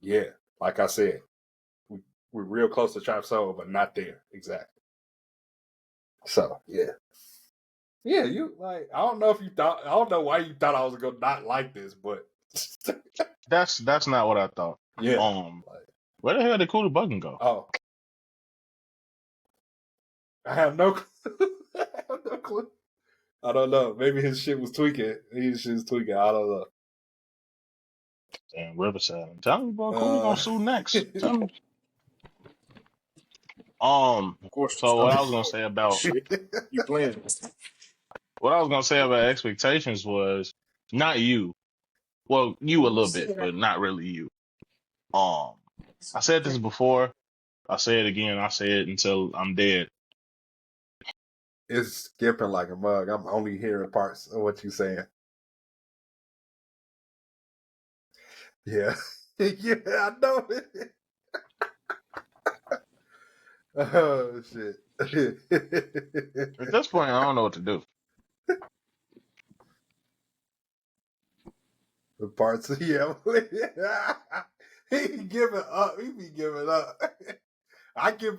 Speaker 1: yeah. Like I said, we're real close to Trap Soul, but not there exactly. So yeah. Yeah, you like. I don't know if you thought. I don't know why you thought I was gonna not like this, but
Speaker 2: That's not what I thought.
Speaker 1: yeah.
Speaker 2: Where the hell did Cool Buggin go?
Speaker 1: Oh, I have no clue. I have no clue. I don't know. Maybe his shit was tweaking. His shit was tweaking. I don't know.
Speaker 2: Damn, Riverside. Tell me, bro. Cool gonna sue next. Tell me.
Speaker 3: Of course.
Speaker 2: So what I was gonna say about
Speaker 3: You playing?
Speaker 2: what I was gonna say about expectations was not you. Well, you a little bit, but not really you. I said this before. I say it again. I say it until I'm dead.
Speaker 1: It's skipping like a mug. I'm only hearing parts of what you're saying. Yeah. Yeah, I know it. Oh, shit.
Speaker 2: At this point, I don't know what to do.
Speaker 1: The parts of, yeah. He giving up. He be giving up. I be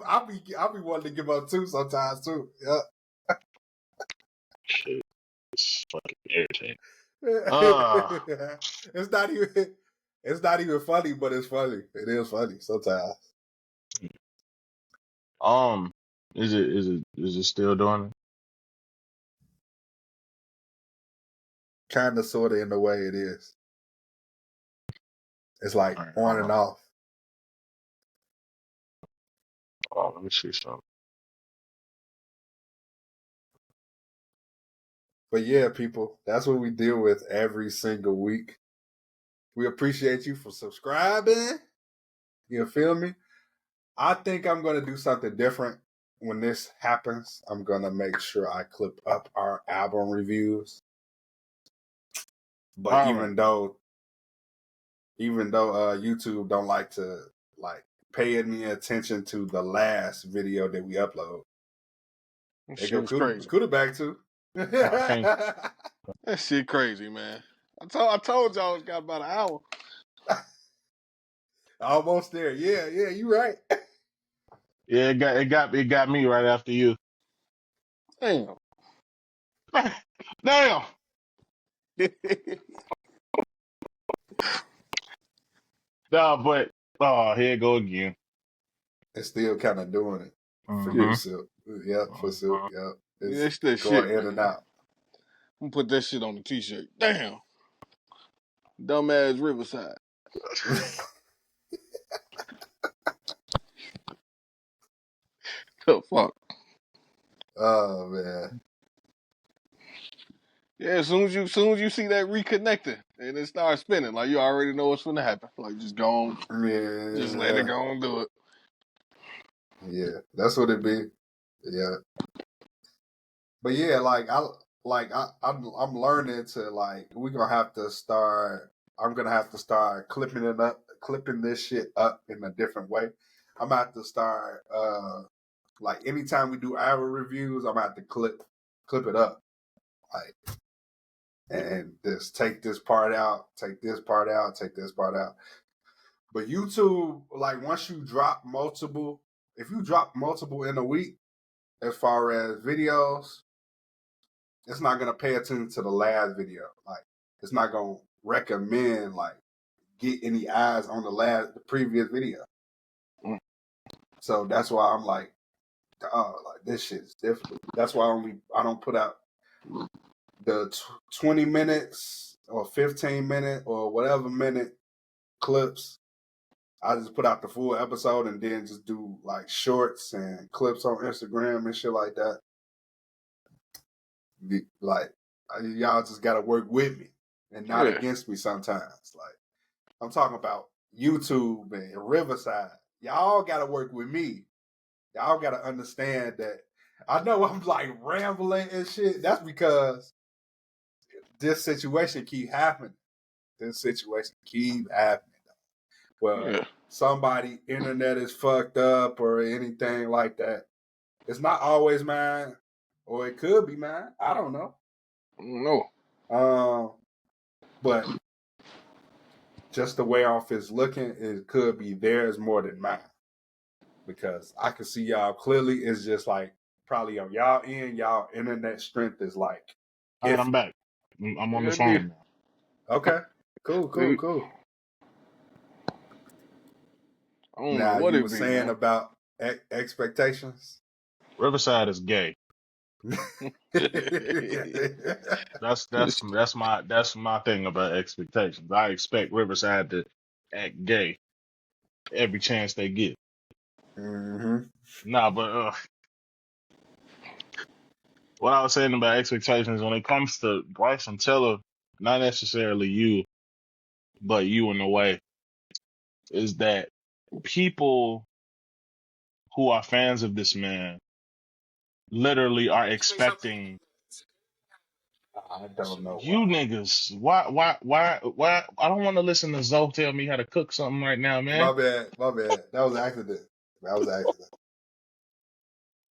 Speaker 1: wanting to give up too sometimes too. Yeah.
Speaker 2: Shit, it's fucking irritating.
Speaker 1: It's not even funny, but it's funny. It is funny sometimes.
Speaker 2: Is it still doing it?
Speaker 1: Kind of, sort of, in the way it is. It's like
Speaker 2: Right,
Speaker 1: on and off.
Speaker 2: Oh, let me see something.
Speaker 1: But yeah, people, that's what we deal with every single week. We appreciate you for subscribing. You feel me? I think I'm going to do something different when this happens. I'm going to make sure I clip up our album reviews. But
Speaker 2: All
Speaker 1: even though YouTube don't like to pay any attention to the last video that we upload, they go Cuda back too.
Speaker 3: That shit crazy, man. I told y'all it's got about an hour.
Speaker 1: Almost there. Yeah, you right.
Speaker 2: Yeah, it got me right after you.
Speaker 3: Damn.
Speaker 2: Damn. No, but here it go again.
Speaker 1: It's still kind of doing it for
Speaker 2: Mhm.
Speaker 1: you, Silk. Yep, for Silk. Yep.
Speaker 3: It's that
Speaker 1: going
Speaker 3: shit,
Speaker 1: in
Speaker 3: man.
Speaker 1: and out.
Speaker 3: I'm gonna put that shit on the t-shirt. Damn. Dumbass Riverside. The fuck.
Speaker 1: Oh man.
Speaker 3: Yeah, as soon as you see that reconnecting and it starts spinning, like you already know what's gonna happen. Like just go on, just let it go and do it.
Speaker 1: Yeah, that's what it be. Yeah. But yeah, I'm learning to we're gonna have to start. I'm gonna have to start clipping this shit up in a different way. I'm gonna have to start anytime we do our reviews, I'm gonna have to clip it up. And just take this part out, take this part out, take this part out. But YouTube, once you drop multiple, if you drop multiple in a week, as far as videos, it's not gonna pay attention to the last video. It's not gonna recommend get any eyes on the previous video. So that's why I'm like, this shit is difficult. That's why I don't put out the 20 minutes or 15 minute or whatever minute clips. I just put out the full episode and then just do shorts and clips on Instagram and shit like that. Y'all just gotta work with me and not against me sometimes. I'm talking about YouTube and Riverside. Y'all gotta work with me. Y'all gotta understand that. I know I'm rambling and shit. That's because this situation keep happening. This situation keep happening. well,
Speaker 3: Yeah.
Speaker 1: somebody internet is fucked up or anything like that. It's not always mine, or it could be mine. I don't know.
Speaker 3: I don't know.
Speaker 1: But just the way off it's looking, it could be theirs more than mine. Because I can see y'all clearly. It's just like probably on y'all end, y'all internet strength is like
Speaker 2: All right,
Speaker 1: iffy.
Speaker 2: I'm back. I'm on the
Speaker 3: Yeah, it be.
Speaker 2: phone now.
Speaker 1: Okay. Cool, cool,
Speaker 3: It,
Speaker 1: cool.
Speaker 3: I don't know
Speaker 1: Now
Speaker 3: what
Speaker 1: you
Speaker 3: it
Speaker 1: were
Speaker 3: be,
Speaker 1: saying
Speaker 3: man.
Speaker 1: about expectations.
Speaker 2: Riverside is gay. That's my thing about expectations. I expect Riverside to act gay every chance they get.
Speaker 1: hmm
Speaker 2: Nah, but what I was saying about expectations when it comes to Bryson Tiller, not necessarily you, but you in a way, is that people who are fans of this man literally are expecting
Speaker 1: I don't know
Speaker 2: you
Speaker 1: why.
Speaker 2: niggas. Why? I don't want to listen to Zoe tell me how to cook something right now, man.
Speaker 1: My bad. My bad. That was an accident. That was an accident.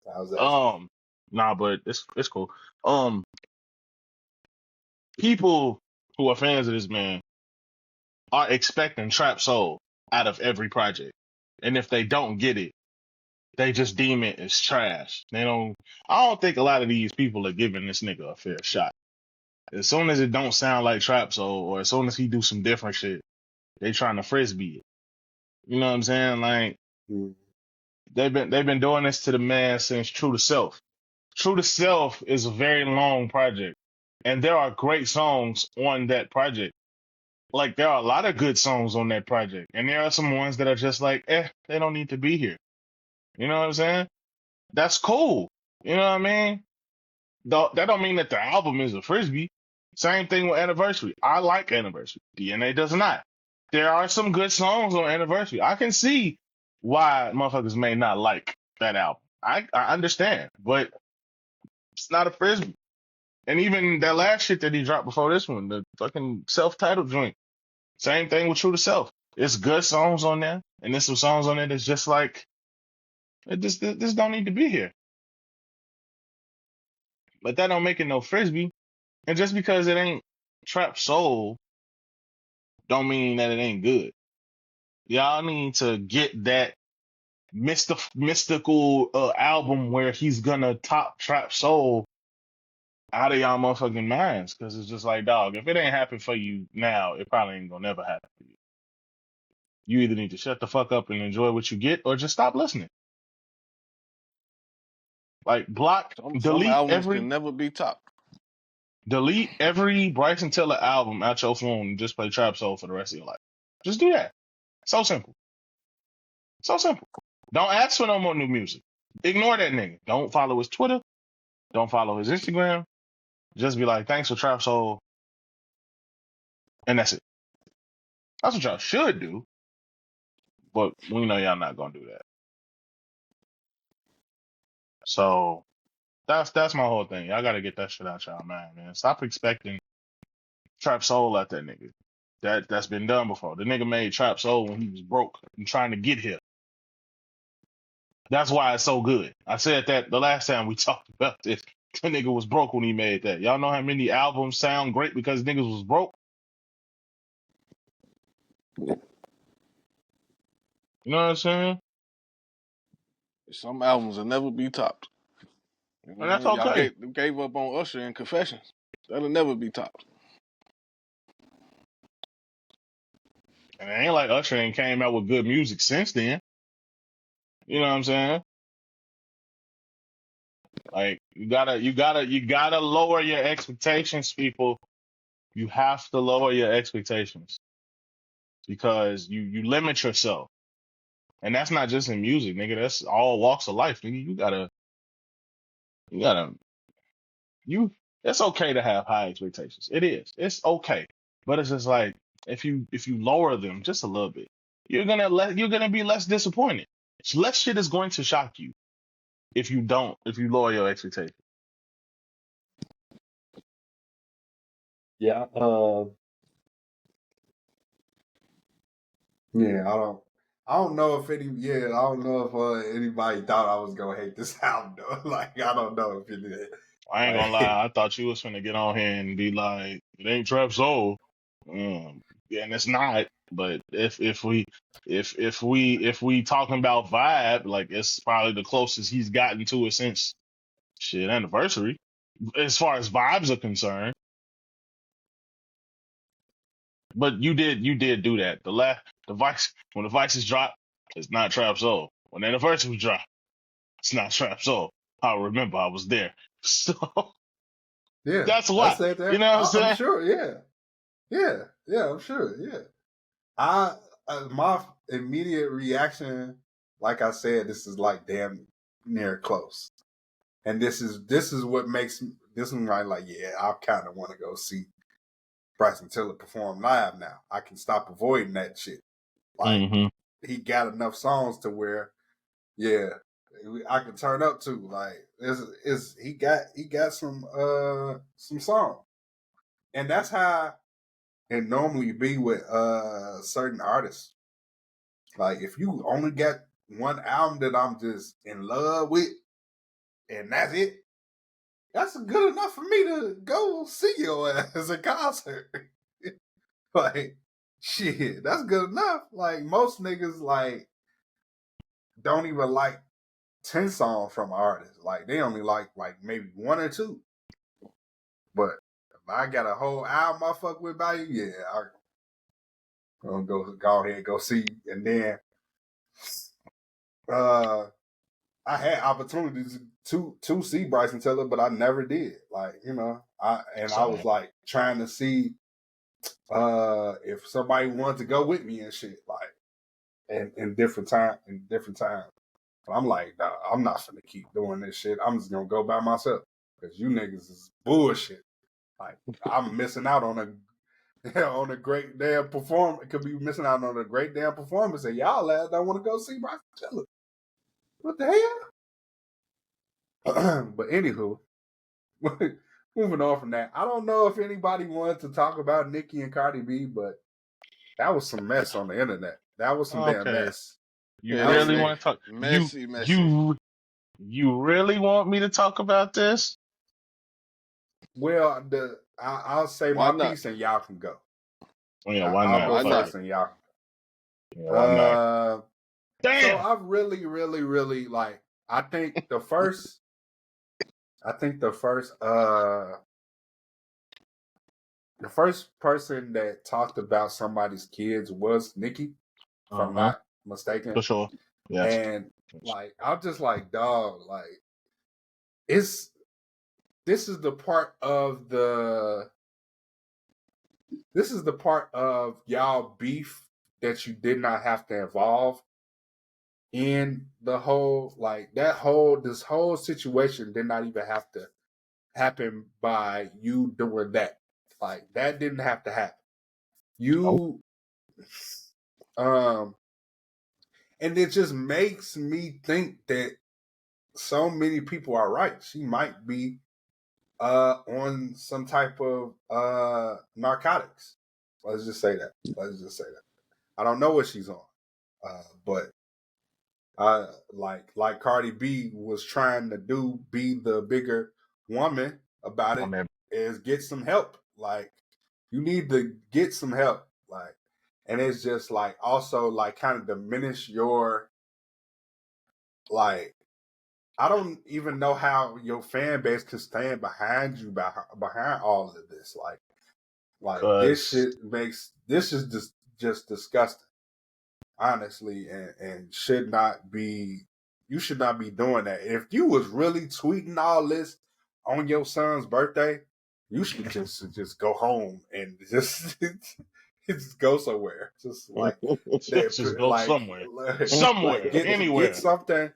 Speaker 1: That was an accident.
Speaker 2: Um, nah, but it's cool. Um, people who are fans of this man are expecting trap soul out of every project, and if they don't get it, they just deem it as trash. They don't. I don't think a lot of these people are giving this nigga a fair shot. As soon as it don't sound like trap soul, or as soon as he do some different shit, they trying to frisbee it. You know what I'm saying? Like
Speaker 1: Mm.
Speaker 2: they've been doing this to the man since True to Self. True to Self is a very long project, and there are great songs on that project. Like there are a lot of good songs on that project, and there are some ones that are just like, they don't need to be here. You know what I'm saying? That's cool. You know what I mean? That don't mean that the album is a frisbee. Same thing with Anniversary. I like Anniversary. DNA does not. There are some good songs on Anniversary. I can see why motherfuckers may not like that album. I understand, but it's not a frisbee. And even that last shit that he dropped before this one, the fucking self-titled joint, same thing with True to Self. It's good songs on there, and there's some songs on there that's just like, this don't need to be here. But that don't make it no frisbee. And just because it ain't trap soul, don't mean that it ain't good. Y'all need to get that mystical album where he's gonna top trap soul out of y'all motherfucking minds. Cause it's just like, dog, if it ain't happened for you now, it probably ain't gonna never happen for you. You either need to shut the fuck up and enjoy what you get, or just stop listening. Like block,
Speaker 3: Some albums can never be topped.
Speaker 2: delete every Bryson Tiller album out your phone and just play trap soul for the rest of your life. Just do that. So simple. So simple. Don't ask for no more new music. Ignore that nigga. Don't follow his Twitter. Don't follow his Instagram. Just be like, thanks for trap soul, and that's it. That's what y'all should do. But we know y'all not gonna do that. So that's my whole thing. Y'all gotta get that shit out y'all mind, man. Stop expecting trap soul at that nigga. That's been done before. The nigga made trap soul when he was broke and trying to get here. That's why it's so good. I said that the last time we talked about this. The nigga was broke when he made that. Y'all know how many albums sound great because niggas was broke? You know what I'm saying?
Speaker 3: Some albums will never be topped. You know
Speaker 2: And
Speaker 3: what I
Speaker 2: that's
Speaker 3: mean? Y'all
Speaker 2: okay.
Speaker 3: gave up on Usher and Confessions. That'll never be topped.
Speaker 2: And it ain't like Usher ain't came out with good music since then. You know what I'm saying? Like you gotta lower your expectations, people. You have to lower your expectations because you limit yourself. And that's not just in music, nigga. That's all walks of life, nigga. You gotta you it's okay to have high expectations. It is. It's okay. But it's just like if you lower them just a little bit, you're gonna be less disappointed. Less shit is going to shock you if you lower your expectations.
Speaker 1: Yeah. Yeah, I don't know if anybody thought I was gonna hate this album though. Like, I don't know if it did.
Speaker 2: I ain't gonna
Speaker 1: Like,
Speaker 2: lie. I thought you was finna get on here and be like, it ain't trap soul. Yeah, and it's not. But if we talking about vibe, like it's probably the closest he's gotten to it since shit anniversary. As far as vibes are concerned. But you did do that. The Vice when the Vices drop, it's not trap soul. When the anniversary drop, it's not trap soul. I remember I was there. So
Speaker 1: yeah,
Speaker 2: that's
Speaker 1: I
Speaker 2: why.
Speaker 1: said
Speaker 2: You
Speaker 1: that.
Speaker 2: know what I'm
Speaker 1: I'm
Speaker 2: saying?
Speaker 1: sure. Yeah, I'm sure. Yeah, I my immediate reaction, like I said, this is like damn near close, and this is what makes this one like yeah, I kind of want to go see Bryson Tiller perform live now. I can stop avoiding that shit. Like,
Speaker 2: Mm-hmm.
Speaker 1: he got enough songs to where yeah, I can turn up to. Like, is he got some songs, and that's how it normally be with certain artists. Like, if you only got one album that I'm just in love with, and that's it, that's good enough for me to go see your ass as a concert. Like, shit, that's good enough. Like, most niggas like don't even like 10 songs from an artist. Like, they only like maybe one or two. But if I got a whole album I fuck with by you, yeah, I'm gonna go ahead and go see. And then uh I had opportunities to see Bryson Tiller, but I never did. Like, I was
Speaker 2: Same.
Speaker 1: like trying to see if somebody wanted to go with me and shit, like in different times. But I'm like, nah, I'm not gonna keep doing this shit. I'm just gonna go by myself. Because you niggas is bullshit. Like, I'm missing out on on a great damn performance. Could be missing out on a great damn performance, and y'all lads don't want to go see Bryson Tiller. What the hell? But anywho, moving on from that, I don't know if anybody wanted to talk about Nicki and Cardi B, but that was some mess on the internet. That was some damn
Speaker 2: Okay.
Speaker 1: mess.
Speaker 2: You
Speaker 3: Yeah,
Speaker 1: That was
Speaker 2: really
Speaker 1: some.
Speaker 2: want to talk?
Speaker 3: messy, messy.
Speaker 2: You really want me to talk about this?
Speaker 1: Well, I'll say
Speaker 3: Why
Speaker 1: my
Speaker 3: not?
Speaker 1: piece and y'all can go.
Speaker 2: Oh, yeah, why
Speaker 1: I'll
Speaker 2: not?
Speaker 1: go
Speaker 3: Why
Speaker 2: Fuck
Speaker 3: not?
Speaker 1: first
Speaker 2: it.
Speaker 1: and y'all.
Speaker 2: Yeah, why not?
Speaker 1: Uh, so
Speaker 2: Damn.
Speaker 1: I've really, really, really like. I think the first. I think the first person that talked about somebody's kids was Nicki, if I'm
Speaker 2: Uh-huh.
Speaker 1: not mistaken.
Speaker 2: For sure. Yes.
Speaker 1: And like, I'm just like, dog, like, it's this is the part of the this is the part of y'all beef that you did not have to involve in the whole, like, this whole situation did not even have to happen by you doing that. Like, that didn't have to happen.
Speaker 2: Nope.
Speaker 1: You um and it just makes me think that so many people are right. She might be on some type of narcotics. Let's just say that. I don't know what she's on. But like Cardi B was trying to do, be the bigger woman about
Speaker 2: I
Speaker 1: it,
Speaker 2: mean,
Speaker 1: is get some help. Like, you need to get some help. Like, and it's just like also like kind of diminish your, like, I don't even know how your fan base can stand behind you behind all of this. Like this
Speaker 2: cause
Speaker 1: shit makes this is just disgusting, honestly, and should not be. You should not be doing that. If you was really tweeting all this on your son's birthday, you should just go home and just go somewhere. Just like that,
Speaker 2: just go somewhere,
Speaker 1: like
Speaker 2: somewhere,
Speaker 1: get
Speaker 2: anywhere.
Speaker 1: something,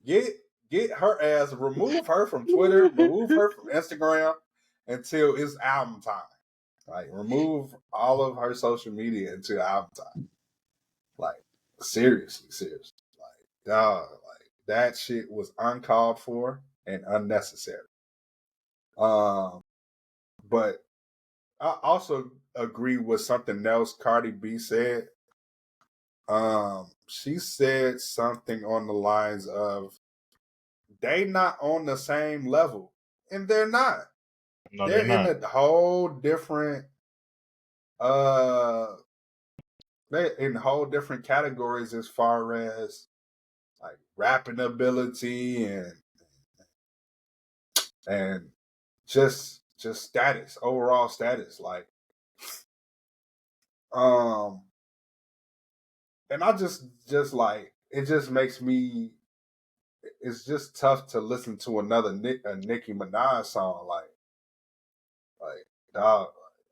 Speaker 1: get get her ass, remove her from Twitter, remove her from Instagram until it's album time. Like, remove all of her social media until album time. Like, seriously. Like, dog, like, that shit was uncalled for and unnecessary. Um, but I also agree with something else Cardi B said. She said something on the lines of they not on the same level, and they're not.
Speaker 2: No, they're
Speaker 1: They're in
Speaker 2: not.
Speaker 1: a whole different uh they're in whole different categories as far as like rapping ability and just status, overall status. Like um and I just like it just makes me it's just tough to listen to another a Nicki Minaj song like dog.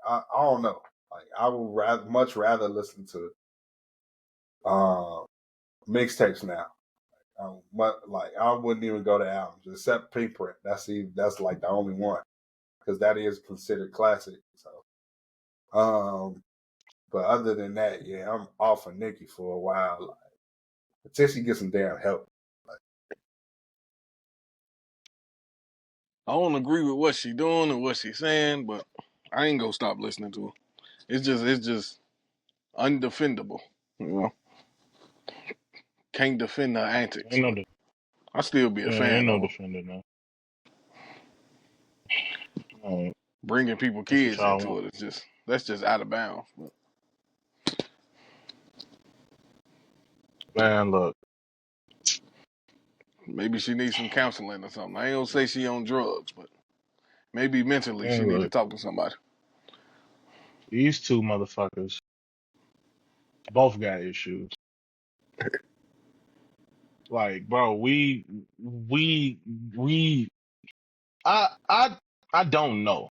Speaker 1: I don't know. Like I would much rather listen to um mixtapes now. But like I wouldn't even go to albums except Pink Print. That's like the only one because that is considered classic. So, but other than that, yeah, I'm off of Nicki for a while. Like, until she gets some damn help. Like,
Speaker 3: I don't agree with what she doing and what she saying, but I ain't gonna stop listening to her. It's just undefendable. You know, can't defend her antics,
Speaker 2: Ain't no,
Speaker 3: but I still be a
Speaker 2: ain't
Speaker 3: fan
Speaker 2: no
Speaker 3: of her.
Speaker 2: defender now. All right,
Speaker 3: Bringing people
Speaker 2: that's what
Speaker 3: kids
Speaker 2: y'all
Speaker 3: into
Speaker 2: want.
Speaker 3: it is that's just out of bounds. But
Speaker 2: Man, look,
Speaker 3: maybe she needs some counseling or something. I ain't gonna say she on drugs, but maybe mentally she
Speaker 2: man,
Speaker 3: need to
Speaker 2: look.
Speaker 3: talk to somebody.
Speaker 2: These two motherfuckers both got issues. Like, bro, we, we. I, I, I don't know.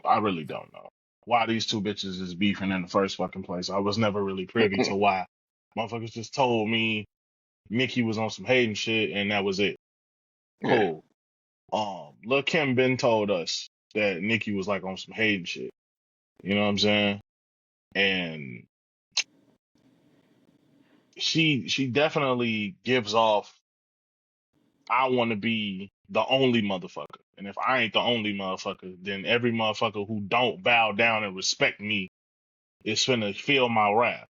Speaker 2: I really don't know why these two bitches is beefing in the first fucking place. I was never really privy to why. Motherfuckers just told me Nicki was on some hating shit and that was it.
Speaker 3: Yeah,
Speaker 2: Cool. Lil Kim been told us that Nicki was like on some hating shit. You know what I'm saying? And she definitely gives off I want to be the only motherfucker. And if I ain't the only motherfucker, then every motherfucker who don't bow down and respect me is finna feel my wrath.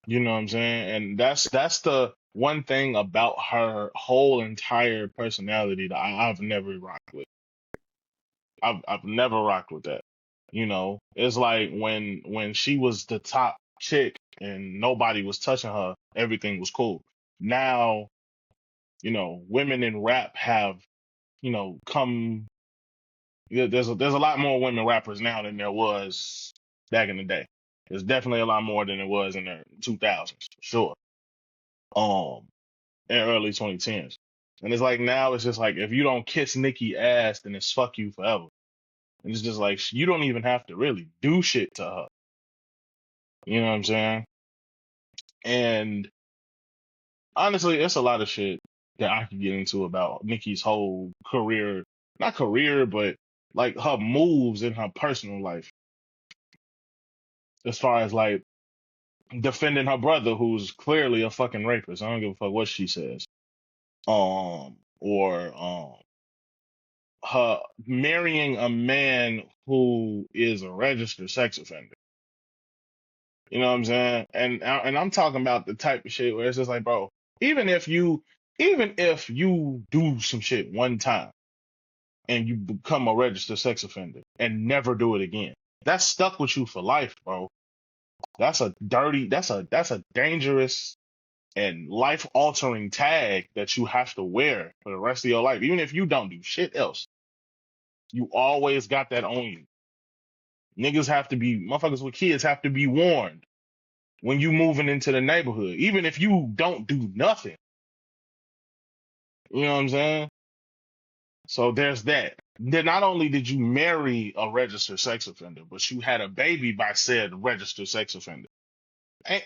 Speaker 2: You know what I'm saying? And that's the one thing about her whole entire personality that I've never rocked with. I've never rocked with that. You know, it's like when she was the top chick and nobody was touching her, everything was cool. Now, women in rap have, come. There's a lot more women rappers now than there was back in the day. There's definitely a lot more than it was in the 2000s, for sure. Um, in early 2010s. And it's like now it's just like if you don't kiss Nicki ass, then it's fuck you forever. And it's just like you don't even have to really do shit to her. You know what I'm saying? And honestly, it's a lot of shit that I could get into about Nicki's whole career. Not career, but like her moves in her personal life. As far as like defending her brother who's clearly a fucking rapist. I don't give a fuck what she says. Or her marrying a man who is a registered sex offender. You know what I'm saying? And I'm talking about the type of shit where it's just like, bro, even if you do some shit one time and you become a registered sex offender and never do it again, that's stuck with you for life, bro. That's a dangerous and life altering tag that you have to wear for the rest of your life. Even if you don't do shit else, you always got that on you. Motherfuckers with kids have to be warned when you moving into the neighborhood, even if you don't do nothing. You know what I'm saying? So there's that. Then not only did you marry a registered sex offender, but you had a baby by said registered sex offender.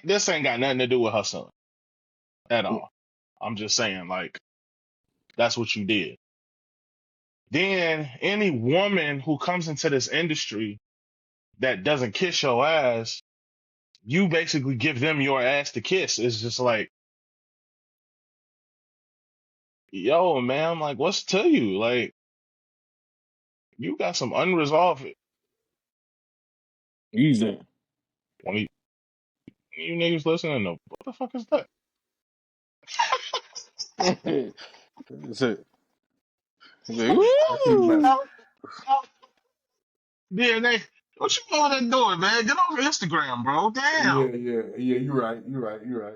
Speaker 2: This ain't got nothing to do with her son at all. I'm just saying, like, that's what you did. Then any woman who comes into this industry that doesn't kiss your ass, you basically give them your ass to kiss. It's just like, yo, man, like, what's to you? Like, you got some unresolved.
Speaker 3: easy.
Speaker 2: You niggas listening to what the fuck is that?
Speaker 3: That's it. He's like,
Speaker 1: I keep messing.
Speaker 3: woo!
Speaker 2: Yeah, they. What you over there doing, man? Get off Instagram, bro. Damn.
Speaker 1: Yeah. You're right.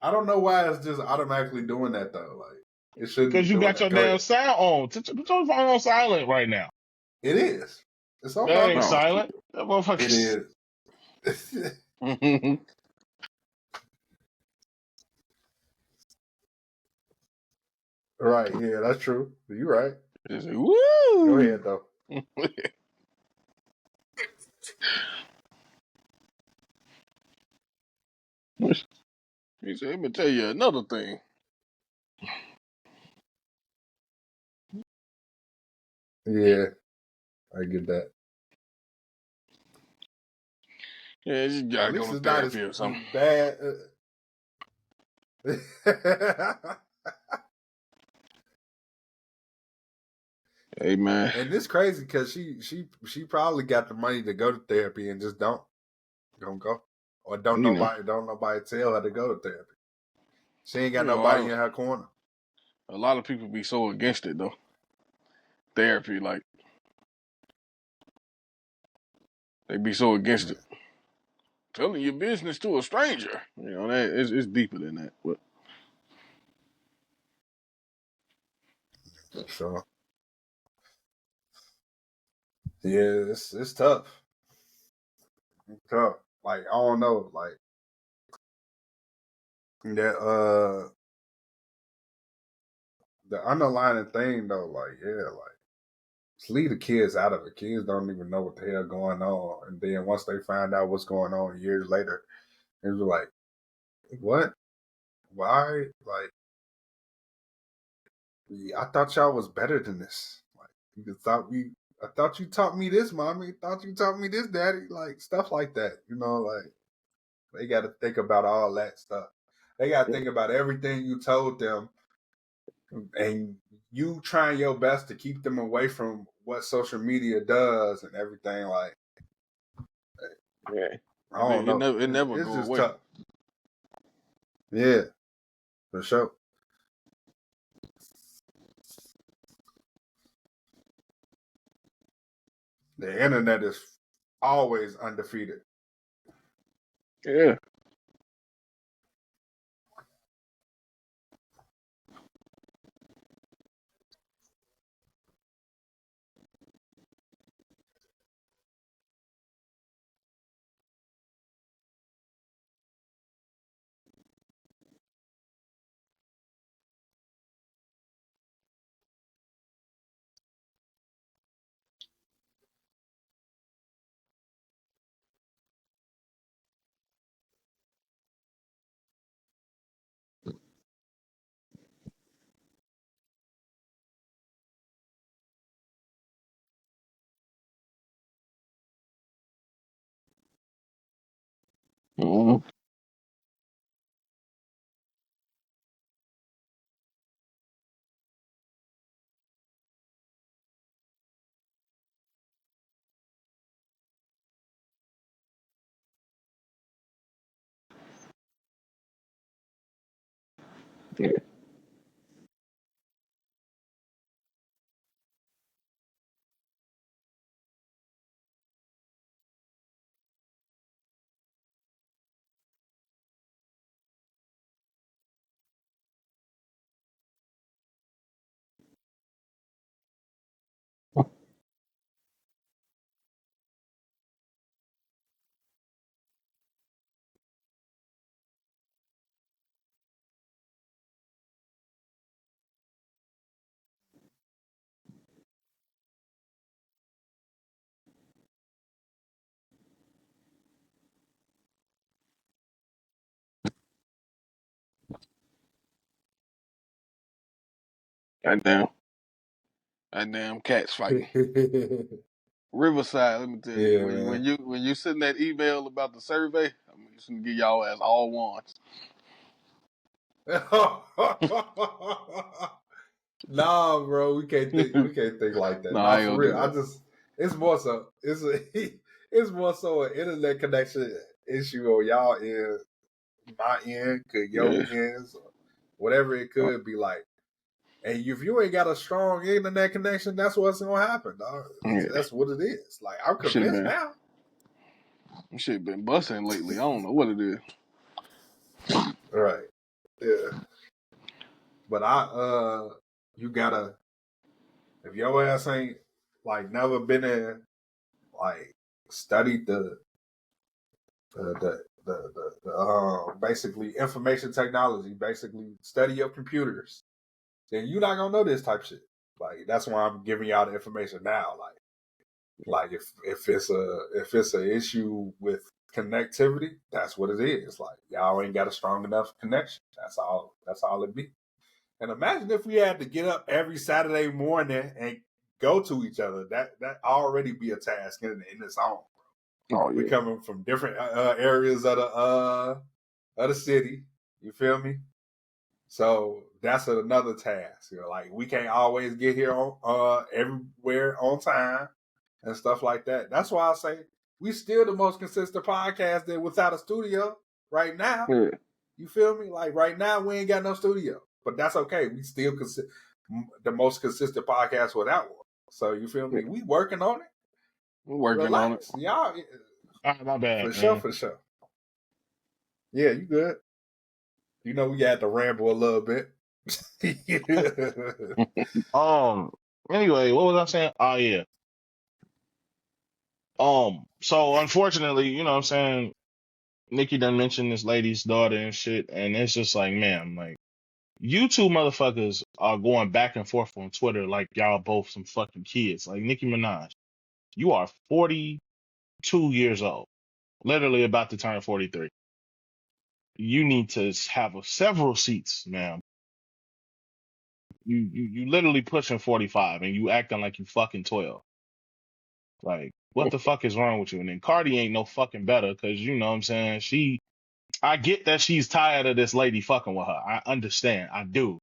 Speaker 1: I don't know why it's just automatically doing that though. Like it shouldn't be
Speaker 2: Because you
Speaker 1: doing
Speaker 2: got
Speaker 1: that.
Speaker 2: your
Speaker 1: Go
Speaker 2: damn
Speaker 1: ahead.
Speaker 2: sound on. Put your phone on silent right now.
Speaker 1: It is. It's on
Speaker 2: That
Speaker 1: my
Speaker 2: ain't
Speaker 3: Oh,
Speaker 1: phone.
Speaker 2: silent. That motherfucker.
Speaker 1: It is.
Speaker 3: shit.
Speaker 1: Right. Yeah, that's true. You're right.
Speaker 3: He's like,
Speaker 1: Go
Speaker 3: woo!
Speaker 1: ahead though.
Speaker 3: He said, let me tell you another thing.
Speaker 1: Yeah, I get that.
Speaker 3: Yeah, you
Speaker 1: At
Speaker 3: gotta go
Speaker 1: least
Speaker 3: to
Speaker 1: it's not
Speaker 3: therapy
Speaker 1: as
Speaker 3: or something.
Speaker 1: bad.
Speaker 3: Hey, man.
Speaker 1: And it's crazy because she probably got the money to go to therapy and just don't go, or don't
Speaker 3: You know,
Speaker 1: nobody tell her to go to therapy. She ain't got
Speaker 3: you know,
Speaker 1: nobody in her corner.
Speaker 3: a lot of people be so against it, though. Therapy, like, they be so against it. Telling your business to a stranger, you know, that it's deeper than that. But
Speaker 1: So yeah, it's tough. It's tough. Like I don't know, like that. The underlying thing though, like yeah, like just leave the kids out of it. Kids don't even know what the hell going on, and then once they find out what's going on years later, it's like, what? Why? Like, I thought y'all was better than this. Like, you thought we. I thought you taught me this, mommy. I thought you taught me this, daddy. Like stuff like that. You know, like they got to think about all that stuff. They got to think about everything you told them, and you trying your best to keep them away from what social media does and everything. Like,
Speaker 3: yeah,
Speaker 1: I don't know.
Speaker 3: it never
Speaker 1: It's
Speaker 3: go
Speaker 1: just
Speaker 3: away.
Speaker 1: tough. Yeah, for sure. The internet is always undefeated.
Speaker 3: Yeah. Mm-hmm. Yeah. Goddamn cats fighting.
Speaker 1: Yeah,
Speaker 3: Riverside, let me tell you,
Speaker 1: man.
Speaker 3: when you send that email about the survey, I'm just gonna give y'all as all ones.
Speaker 1: Nah, bro, we can't think like that.
Speaker 3: No, I
Speaker 1: Not
Speaker 3: ain't
Speaker 1: for
Speaker 3: gonna do
Speaker 1: real.
Speaker 3: that.
Speaker 1: It's more so an internet connection issue on y'all end, my end, could your ends, or whatever it could be like. And if you ain't got a strong internet connection, that's what's gonna happen, dog. That's what it is. Like I'm convinced now.
Speaker 3: Shit been busting lately. I don't know what it is.
Speaker 1: Right. Yeah. But you gotta, if your ass ain't like never been in, like studied the basically information technology, basically study your computers, then you're not gonna know this type of shit. Like that's why I'm giving y'all the information now. Like if it's an issue with connectivity, that's what it is. Like y'all ain't got a strong enough connection. That's all it be. And imagine if we had to get up every Saturday morning and go to each other. That already be a task in its own.
Speaker 3: Oh yeah.
Speaker 1: We coming from different areas of the city. You feel me? So that's another task. You know, like we can't always get here on everywhere on time and stuff like that. That's why I say we still the most consistent podcast that without a studio right now.
Speaker 3: Yeah.
Speaker 1: You feel me? Like right now we ain't got no studio, but that's okay. We still the most consistent podcast without one. So you feel me? We working on it.
Speaker 3: We're working
Speaker 1: Relax.
Speaker 3: on it.
Speaker 1: Y'all.
Speaker 2: My bad,
Speaker 1: For
Speaker 2: man.
Speaker 1: sure. Yeah, you good. You know we had to ramble a little bit.
Speaker 2: Anyway, what was I saying? Oh yeah. So unfortunately, you know what I'm saying, Nicki done mentioned this lady's daughter and shit, and it's just like, man, like, you two motherfuckers are going back and forth on Twitter like y'all both some fucking kids. Like Nicki Minaj, you are 42 years old, literally about to turn 43. You need to have several seats, ma'am. You literally pushing 45 and you acting like you fucking 12. Like, what the fuck is wrong with you? And then Cardi ain't no fucking better because, you know what I'm saying, I get that she's tired of this lady fucking with her. I understand. I do.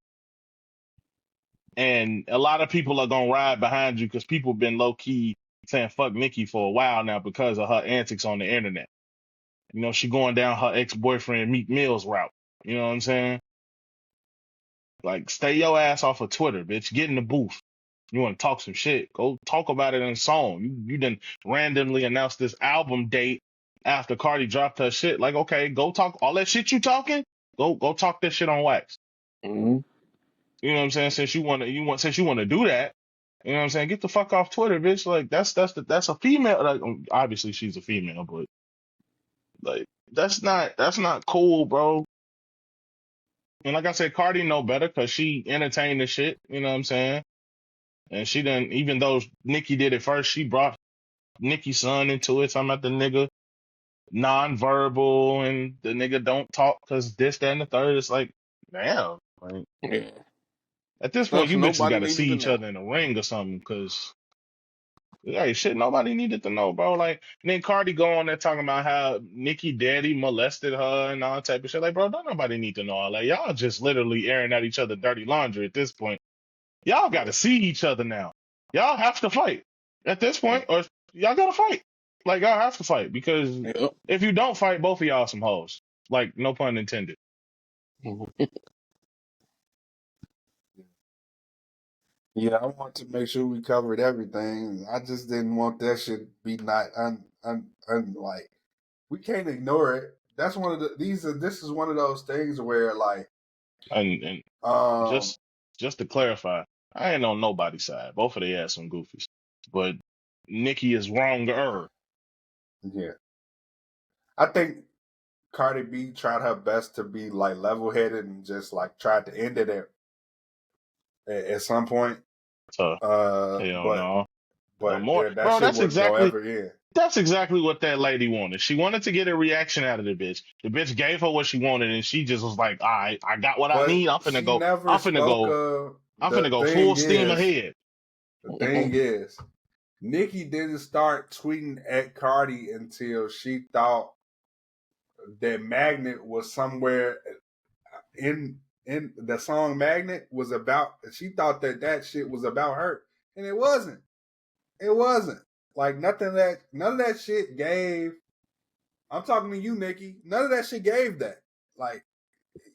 Speaker 2: And a lot of people are gonna ride behind you because people been low key saying fuck Nicki for a while now because of her antics on the internet. You know, she going down her ex-boyfriend Meek Mill's route. You know what I'm saying? Like, stay your ass off of Twitter, bitch. Get in the booth. You want to talk some shit? Go talk about it in a song. You done randomly announced this album date after Cardi dropped her shit. Like, okay, go talk all that shit you talking. Go talk that shit on wax.
Speaker 3: Mm-hmm.
Speaker 2: You know what I'm saying? Since you want to do that, you know what I'm saying? Get the fuck off Twitter, bitch. Like that's a female. Like, obviously she's a female, but like that's not cool, bro. And like I said, Cardi know better because she entertained the shit. You know what I'm saying? And she done, even though Nicki did it first, she brought Nicki's son into it. Talking about the nigga non-verbal and the nigga don't talk because this, that, and the third. It's like, damn. Like,
Speaker 3: Yeah.
Speaker 2: at this point,
Speaker 3: Stuff
Speaker 2: you bitches
Speaker 3: nobody
Speaker 2: got to see
Speaker 3: needed to
Speaker 2: each
Speaker 3: know.
Speaker 2: other in the ring or something because, hey, shit, nobody needed to know, bro. Like, and then Cardi go on there talking about how Nicki daddy molested her and all type of shit. Like, bro, don't nobody need to know all that. Y'all just literally airing out each other dirty laundry at this point. Y'all got to see each other now. Y'all have to fight at this point, or y'all got to fight. Like, y'all have to fight because
Speaker 3: Yep.
Speaker 2: if you don't fight, both of y'all some hoes. Like, no pun intended.
Speaker 1: Yeah, I want to make sure we covered everything. I just didn't want that shit to be not like we can't ignore it. That's one of the this is one of those things where like
Speaker 2: And
Speaker 1: um
Speaker 2: just to clarify, I ain't on nobody's side. Both of they ass some goofies, but Nicki is wronger.
Speaker 1: yeah. I think Cardi B tried her best to be like level headed and just like tried to end it at some point.
Speaker 2: So hell no.
Speaker 1: But
Speaker 2: More,
Speaker 1: that
Speaker 2: bro.
Speaker 1: shit wasn't gonna ever end.
Speaker 2: That's exactly what that lady wanted. She wanted to get a reaction out of the bitch. The bitch gave her what she wanted, and she just was like, "All right, I got what I
Speaker 1: But
Speaker 2: need. I'm finna
Speaker 1: she
Speaker 2: go.
Speaker 1: never
Speaker 2: I'm finna
Speaker 1: spoke
Speaker 2: go.
Speaker 1: of
Speaker 2: I'm finna go full steam
Speaker 1: the thing is, Nicki didn't start tweeting at Cardi until she thought that Magnet was somewhere in the song Magnet was about. She thought that shit was about her, and it wasn't. It wasn't. Like none of that shit gave I'm talking to you, Nicki. None of that shit gave that. Like,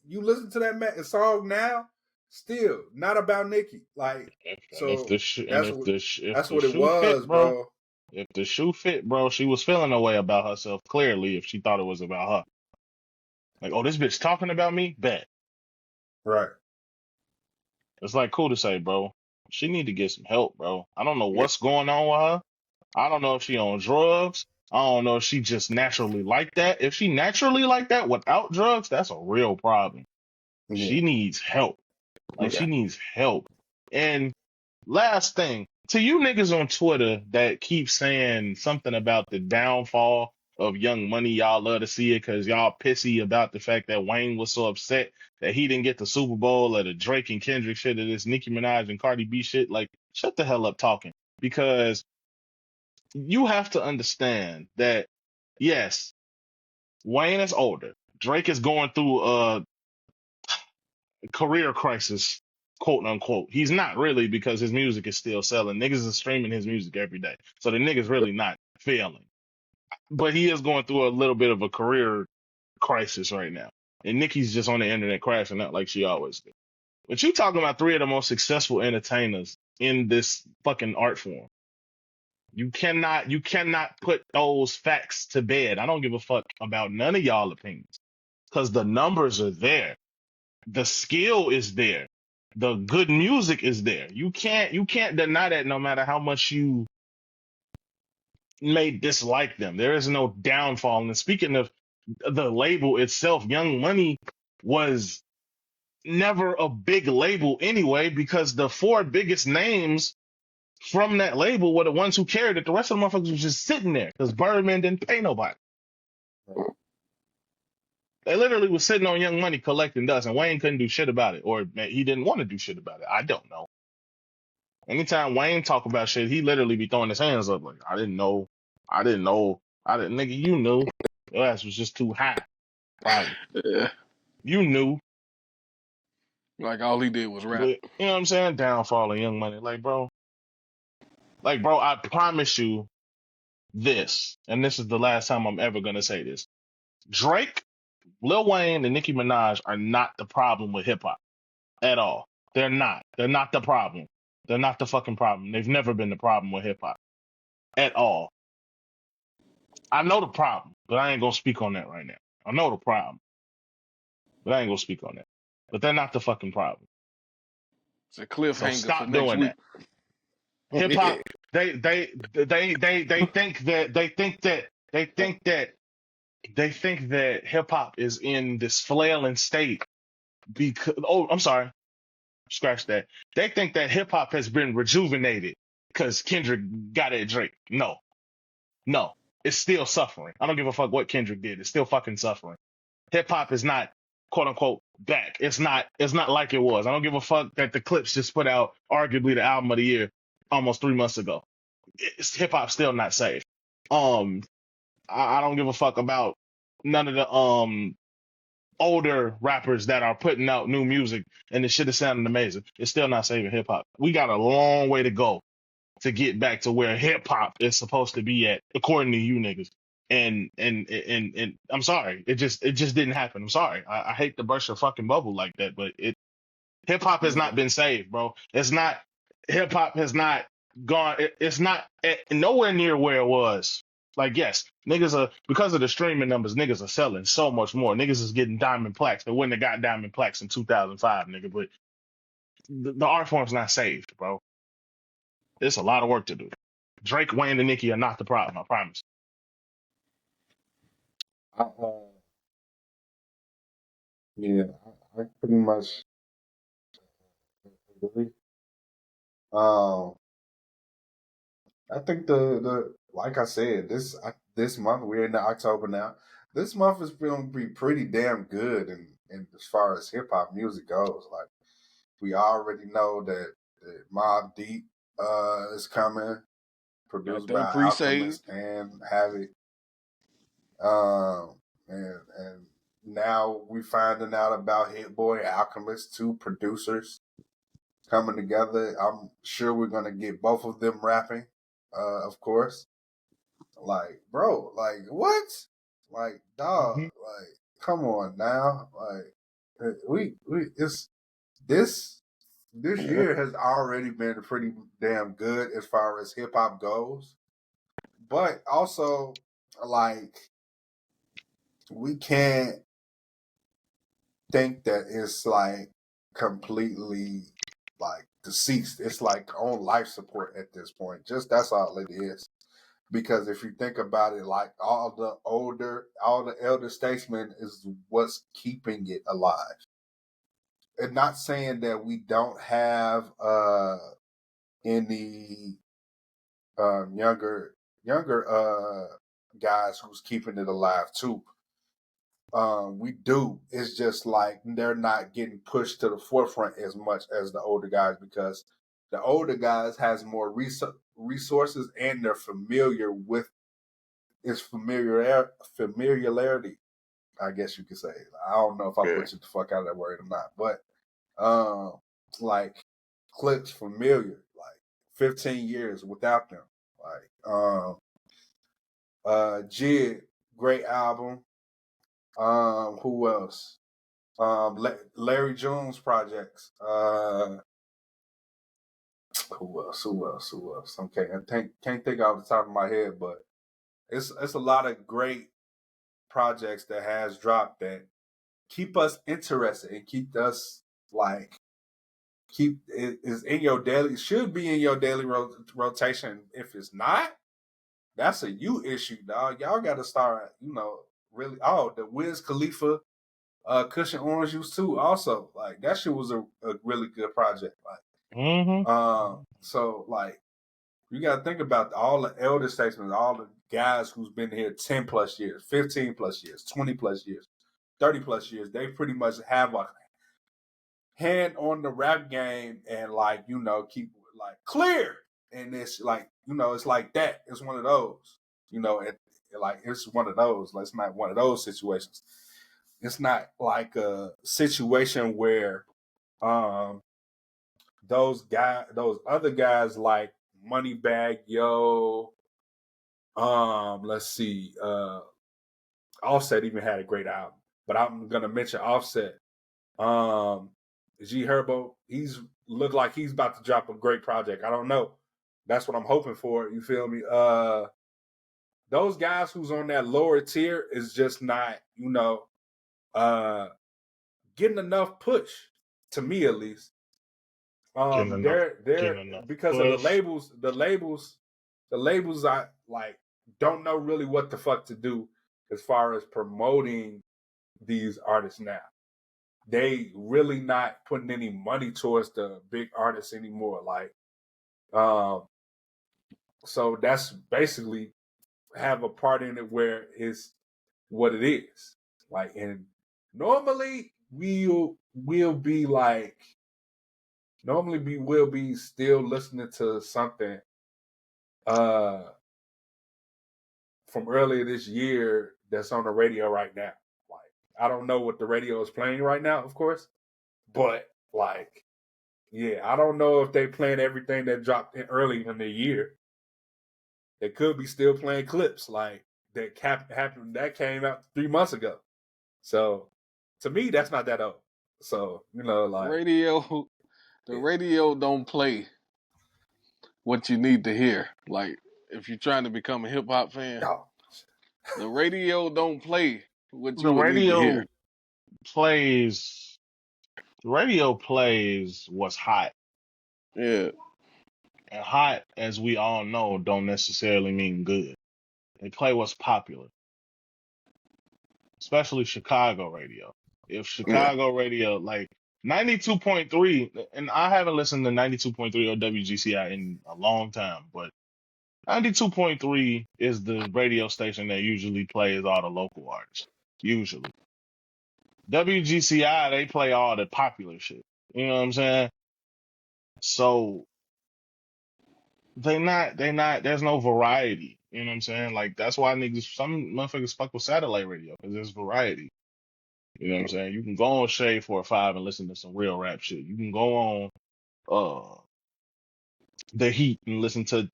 Speaker 1: you listen to that song now, still not about Nicki. Like, so that's what
Speaker 2: if the
Speaker 1: it
Speaker 2: shoe fit,
Speaker 1: was,
Speaker 2: bro.
Speaker 1: bro.
Speaker 2: If the shoe fit, bro, she was feeling a way about herself. Clearly, if she thought it was about her, like, oh, this bitch talking about me, bet.
Speaker 1: Right.
Speaker 2: It's like cool to say, bro. She need to get some help, bro. I don't know
Speaker 3: Yeah.
Speaker 2: what's going on with her. I don't know if she on drugs. I don't know if she just naturally like that. If she naturally like that without drugs, that's a real problem.
Speaker 1: Yeah.
Speaker 2: She needs help. Like
Speaker 3: Yeah.
Speaker 2: she needs help. And last thing, to you niggas on Twitter that keep saying something about the downfall of Young Money, y'all love to see it because y'all pissy about the fact that Wayne was so upset that he didn't get the Super Bowl or the Drake and Kendrick shit or this Nicki Minaj and Cardi B shit. Like, shut the hell up talking. Because you have to understand that, yes, Wayne is older. Drake is going through a career crisis, quote unquote. He's not really because his music is still selling. Niggas is streaming his music every day. So the nigga's really not failing. But he is going through a little bit of a career crisis right now. And Nicki's just on the internet crashing out like she always do. But you talking about three of the most successful entertainers in this fucking art form. You cannot put those facts to bed. I don't give a fuck about none of y'all opinions. Because the numbers are there. The skill is there. The good music is there. You can't deny that no matter how much you may dislike them. There is no downfall. And speaking of the label itself, Young Money was never a big label anyway, because the four biggest names from that label were the ones who carried it. The rest of the motherfuckers was just sitting there because Birdman didn't pay nobody. They literally was sitting on Young Money collecting dust, and Wayne couldn't do shit about it, or he didn't want to do shit about it. I don't know. Anytime Wayne talk about shit, he literally be throwing his hands up like, I didn't know, nigga, you knew. Your ass was just too high, probably.
Speaker 3: Yeah.
Speaker 2: You knew,
Speaker 3: Like all he did was rap.
Speaker 2: but you know what I'm saying? Downfall of Young Money, bro, I promise you this, and this is the last time I'm ever gonna say this. Drake, Lil Wayne, and Nicki Minaj are not the problem with hip hop at all. They're not. They're not the problem. They're not the fucking problem. They've never been the problem with hip hop at all. I know the problem, but I ain't gonna speak on that right now. I know the problem, but I ain't gonna speak on that. But they're not the fucking problem.
Speaker 3: It's a
Speaker 2: So
Speaker 3: cliffhanger for
Speaker 2: stop
Speaker 3: next
Speaker 2: doing
Speaker 3: week.
Speaker 2: that. Hip
Speaker 3: Yeah.
Speaker 2: hop, they think that hip hop is in this flailing state because, oh, I'm sorry, scratch that. They think that hip hop has been rejuvenated because Kendrick got at Drake. No, no, it's still suffering. I don't give a fuck what Kendrick did. It's still fucking suffering. Hip hop is not, quote unquote, back. It's not like it was. I don't give a fuck that the Clips just put out arguably the album of the year almost 3 months ago. Hip hop still not safe. Um, I don't give a fuck about none of the older rappers that are putting out new music and the shit is sounding amazing. It's still not saving hip hop. We got a long way to go to get back to where hip hop is supposed to be at, according to you niggas. And I'm sorry, it just didn't happen. I'm sorry. I hate to burst your fucking bubble like that, but hip hop has not been saved, bro. It's not. Hip hop has not gone. It's not nowhere near where it was. Like, yes, niggas are, because of the streaming numbers, niggas are selling so much more. Niggas is getting diamond plaques. They wouldn't have got diamond plaques in 2005, nigga. But the art form's not saved, bro. There's a lot of work to do. Drake, Wayne, and Nicki are not the problem. I promise.
Speaker 1: I, yeah, I pretty much agree. Um, I think the like I said, this month we're in October now. This month is going to be pretty damn good in as far as hip hop music goes. Like, we already know that Mobb Deep is coming,
Speaker 3: Got
Speaker 1: produced
Speaker 3: them
Speaker 1: by
Speaker 3: pre-saved.
Speaker 1: Alchemist and Havoc. And now we finding out about Hit Boy and Alchemist, two producers coming together. I'm sure we're gonna get both of them rapping, of course. Like, bro, like what? Like, dog,
Speaker 2: Hmm.
Speaker 1: like, come on now. Like, it's this
Speaker 3: Yeah.
Speaker 1: year has already been pretty damn good as far as hip hop goes. But also, like, we can't think that it's like completely like deceased. It's like on life support at this point. Just that's all it is. Because if you think about it, like all the elder statesmen is what's keeping it alive. And not saying that we don't have any younger guys who's keeping it alive too. We do. It's just like they're not getting pushed to the forefront as much as the older guys because the older guys has more resources and they're familiar with its familiarity. I guess you could say. I don't know if I
Speaker 3: Yeah.
Speaker 1: butchered the fuck out of that word or not, but like Clips familiar, like 15 years without them. Like Jid, great album. Who else? Larry Jones projects. Who else? Who else? Who else? Okay, I can't think off the top of my head, but it's a lot of great projects that has dropped that keep us interested and keep us like keep it is in your daily should be in your daily rotation. If it's not, that's a you issue, dog. Y'all got to start, really. Oh, the Wiz Khalifa Cushion Orange Juice too. Also, like that shit was a really good project.
Speaker 2: Hmm.
Speaker 1: So like you got to think about all the elder statesmen, all the guys who's been here 10 plus years, 15 plus years, 20 plus years, 30 plus years. They pretty much have a hand on the rap game and like keep like clear. And it's like it's like that. It's one of those. Like it's one of those. Like, it's not one of those situations. It's not like a situation where um those other guys like Moneybag Yo, let's see, Offset even had a great album, but I'm gonna mention Offset. Um, G Herbo, he's looked like he's about to drop a great project. I don't know. That's what I'm hoping for. You feel me? Those guys who's on that lower tier is just not, uh, getting enough push to me at least.
Speaker 2: Getting enough,
Speaker 1: They're
Speaker 2: getting enough
Speaker 1: because of the
Speaker 2: push.
Speaker 1: labels. The labels I like don't know really what the fuck to do as far as promoting these artists now. They really not putting any money towards the big artists anymore. Like, um, so that's basically have a part in it where it's what it is. Like, and normally we'll be like, normally we will be still listening to something uh from earlier this year that's on the radio right now. Like, I don't know what the radio is playing right now, of course, but like, yeah, I don't know if they playing everything that dropped in early in the year. They could be still playing clips like that happened that came out 3 months ago. So to me, that's not that old. So like,
Speaker 3: Radio, the
Speaker 1: yeah,
Speaker 3: radio don't play what you need to hear. Like if you're trying to become a hip hop fan,
Speaker 1: no,
Speaker 3: the radio don't play what
Speaker 2: The
Speaker 3: you would need to hear.
Speaker 2: radio plays. The radio plays what's hot,
Speaker 3: Yeah,
Speaker 2: and hot, as we all know, don't necessarily mean good. They play what's popular, especially Chicago radio. If
Speaker 3: yeah,
Speaker 2: Chicago radio, like 92.3, and I haven't listened to 92.3 or WGCI in a long time, but 92.3 is the radio station that usually plays all the local artists. Usually. WGCI, they play all the popular shit. You know what I'm saying? So there's no variety. You know what I'm saying? Like, that's why some motherfuckers fuck with satellite radio, because there's variety. You know what I'm saying? You can go on Shade 4 or 5 and listen to some real rap shit. You can go on The Heat and listen to,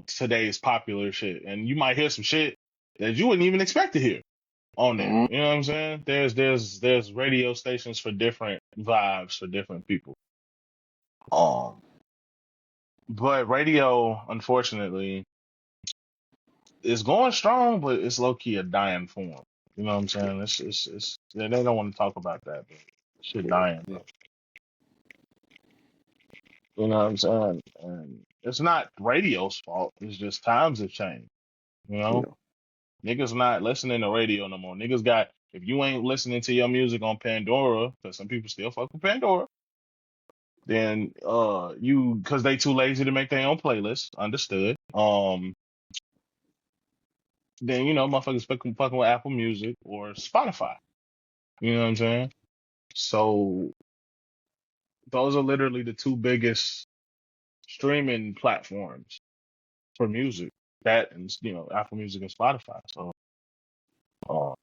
Speaker 2: today's popular shit. And you might hear some shit that you wouldn't even expect to hear. on there.
Speaker 3: Mhm.
Speaker 2: You know what I'm saying? There's radio stations for different vibes for different people. Um, but radio, unfortunately, is going strong, but it's low key a dying form. You know what I'm saying? It's they don't want to talk about that, but shit dying,
Speaker 1: Yeah.
Speaker 2: bro. You know what I'm saying? And it's not radio's fault. It's just times have changed. You know,
Speaker 3: Yeah.
Speaker 2: niggas not listening to radio no more. Niggas got if you ain't listening to your music on Pandora, because some people still fuck with Pandora, then you because they too lazy to make their own playlist. Understood. Then motherfuckers fucking with Apple Music or Spotify. You know what I'm saying? So those are literally the two biggest streaming platforms for music. That and Apple Music and Spotify. So uh,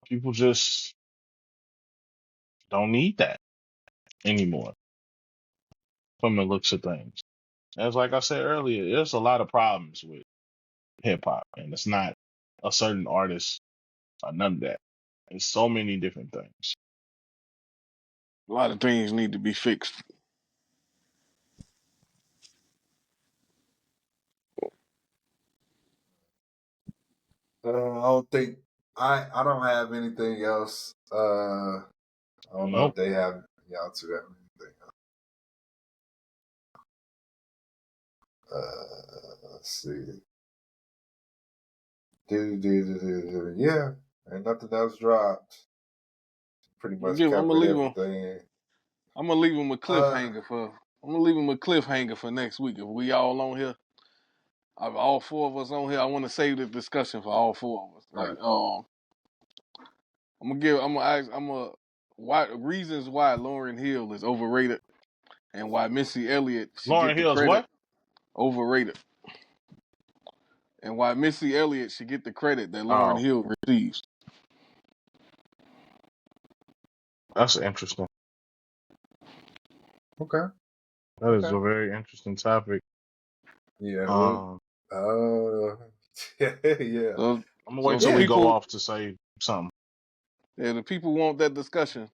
Speaker 2: people just don't need that anymore from the looks of things. As like I said earlier, there's a lot of problems with hip hop, and it's not a certain artist or none of that. It's so many different things.
Speaker 3: A lot of things need to be fixed.
Speaker 1: I don't think I don't have anything else. I don't know if
Speaker 2: Nope.
Speaker 1: they have y'all two have anything else. Let's see. Yeah, and nothing else dropped. Pretty much
Speaker 3: I'm gonna
Speaker 1: covered
Speaker 3: leave them.
Speaker 1: everything.
Speaker 3: I'm gonna leave them a
Speaker 1: Uh,
Speaker 3: cliffhanger for. I'm gonna leave them a cliffhanger for next week. If we all on here, all four of us on here, I want to save the discussion for all four of us. Like,
Speaker 1: right.
Speaker 3: I'm gonna give. I'm gonna ask. I'm gonna why reasons why Lauryn Hill is overrated and why Missy Elliott should get
Speaker 2: Lauren
Speaker 3: the
Speaker 2: Hill's
Speaker 3: credit
Speaker 2: what?
Speaker 3: overrated and why Missy Elliott should get the credit that Lauryn
Speaker 2: Oh,
Speaker 3: Hill receives.
Speaker 2: that's interesting.
Speaker 1: Okay.
Speaker 2: That is
Speaker 1: Okay.
Speaker 2: a very interesting topic.
Speaker 1: Yeah. Well.
Speaker 2: Um,
Speaker 1: Yeah.
Speaker 3: So,
Speaker 2: I'm gonna
Speaker 3: so
Speaker 2: wait
Speaker 3: the
Speaker 2: till we
Speaker 1: Yeah.
Speaker 2: go
Speaker 3: people,
Speaker 2: off to say something.
Speaker 3: yeah, the people want that discussion.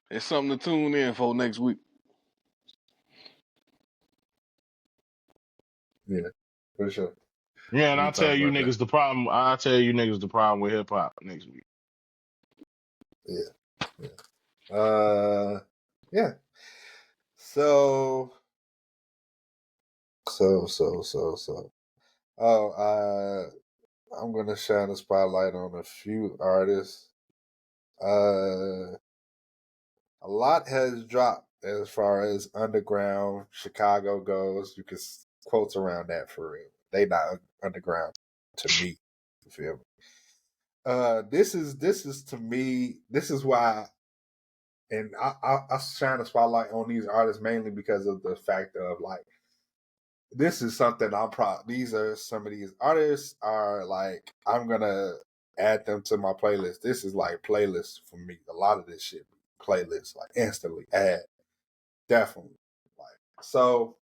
Speaker 3: It's something to tune in for next week.
Speaker 1: Yeah. For sure.
Speaker 2: Yeah, and
Speaker 1: We
Speaker 2: I'll
Speaker 1: can talk
Speaker 2: tell you
Speaker 1: about that.
Speaker 2: niggas the problem. I'll tell you niggas the problem with hip hop next week.
Speaker 1: Yeah. Yeah. Yeah. So. So. Oh, I'm gonna shine a spotlight on a few artists. Uh, a lot has dropped as far as underground Chicago goes. You can quotes around that for real. They not underground to me. You feel me? This is to me. This is why, and I shine a spotlight on these artists mainly because of the fact of like this is something I'm proud. These are some of these artists are like I'm gonna add them to my playlist. This is like playlist for me. A lot of this shit playlist like instantly add definitely like so.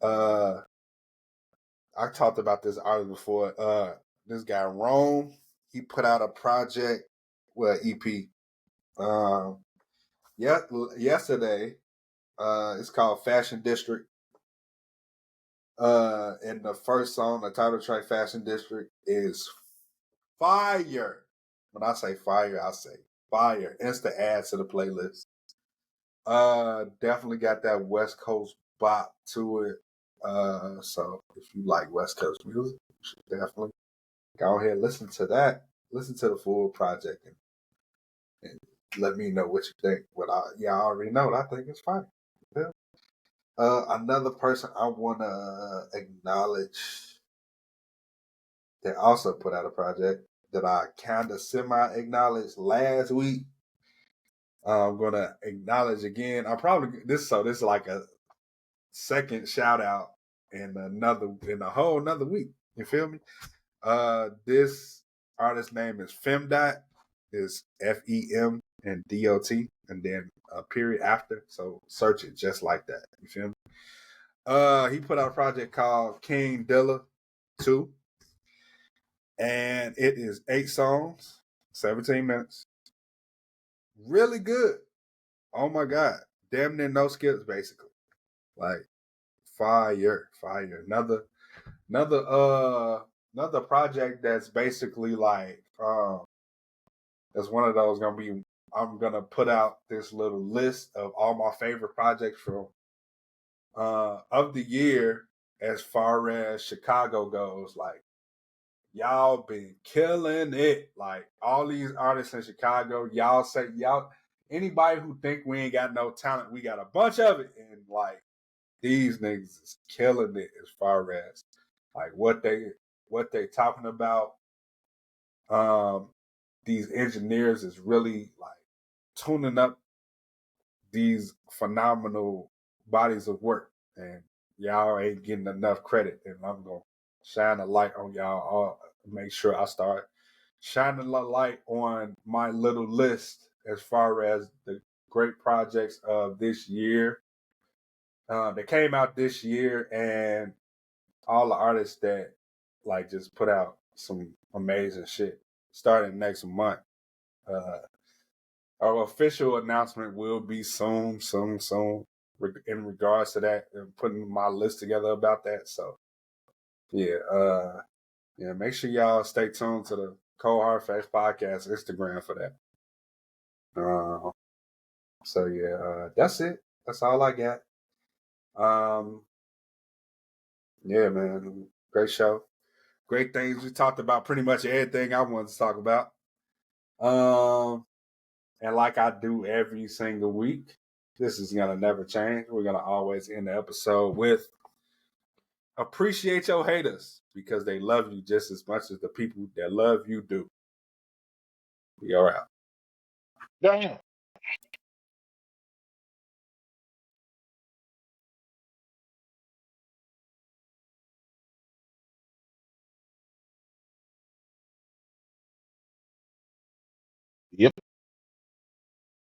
Speaker 1: Uh, I talked about this artist before. This guy Rome, he put out a project, well EP. Um, yeah, yesterday. It's called Fashion District. And the first song, the title track, Fashion District, is fire. When I say fire, I say fire. Instant add to the playlist. Definitely got that West Coast bop to it. So if you like West Coast music, you should definitely go ahead and listen to that. Listen to the full project and let me know what you think. I already know. I think it's fire. Yeah. Another person I want to acknowledge that also put out a project that I kind of semi acknowledged last week. I'm gonna acknowledge again. I probably this is like a second shout out in a whole another week. You feel me? This artist name is Femdot. Is FEM and DOT and then a period after. So search it just like that. You feel me? He put out a project called King Dilla 2. and it is 8 songs, 17 minutes. Really good. Oh my God. Damn near no skips, basically. Like fire. Another project that's basically like that's one of those gonna be I'm gonna put out this little list of all my favorite projects from of the year as far as Chicago goes. Like y'all been killing it. Like all these artists in Chicago, y'all anybody who think we ain't got no talent, we got a bunch of it. And like these niggas is killing it as far as like what they talking about. These engineers is really like tuning up these phenomenal bodies of work, and y'all ain't getting enough credit. And I'm gonna shine a light on y'all. All make sure I start shining a light on my little list as far as the great projects of this year that came out this year, and all the artists that like just put out some amazing shit starting next month. Our official announcement will be soon in regards to that and putting my list together about that. So yeah, make sure y'all stay tuned to the Cold Hard Facts Podcast Instagram for that. So yeah, that's it. That's all I got. Yeah, man, great show. Great things. We talked about pretty much everything I wanted to talk about. And like I do every single week, this is gonna never change. We're gonna always end the episode with appreciate your haters because they love you just as much as the people that love you do. We are out.
Speaker 2: Damn. Yep.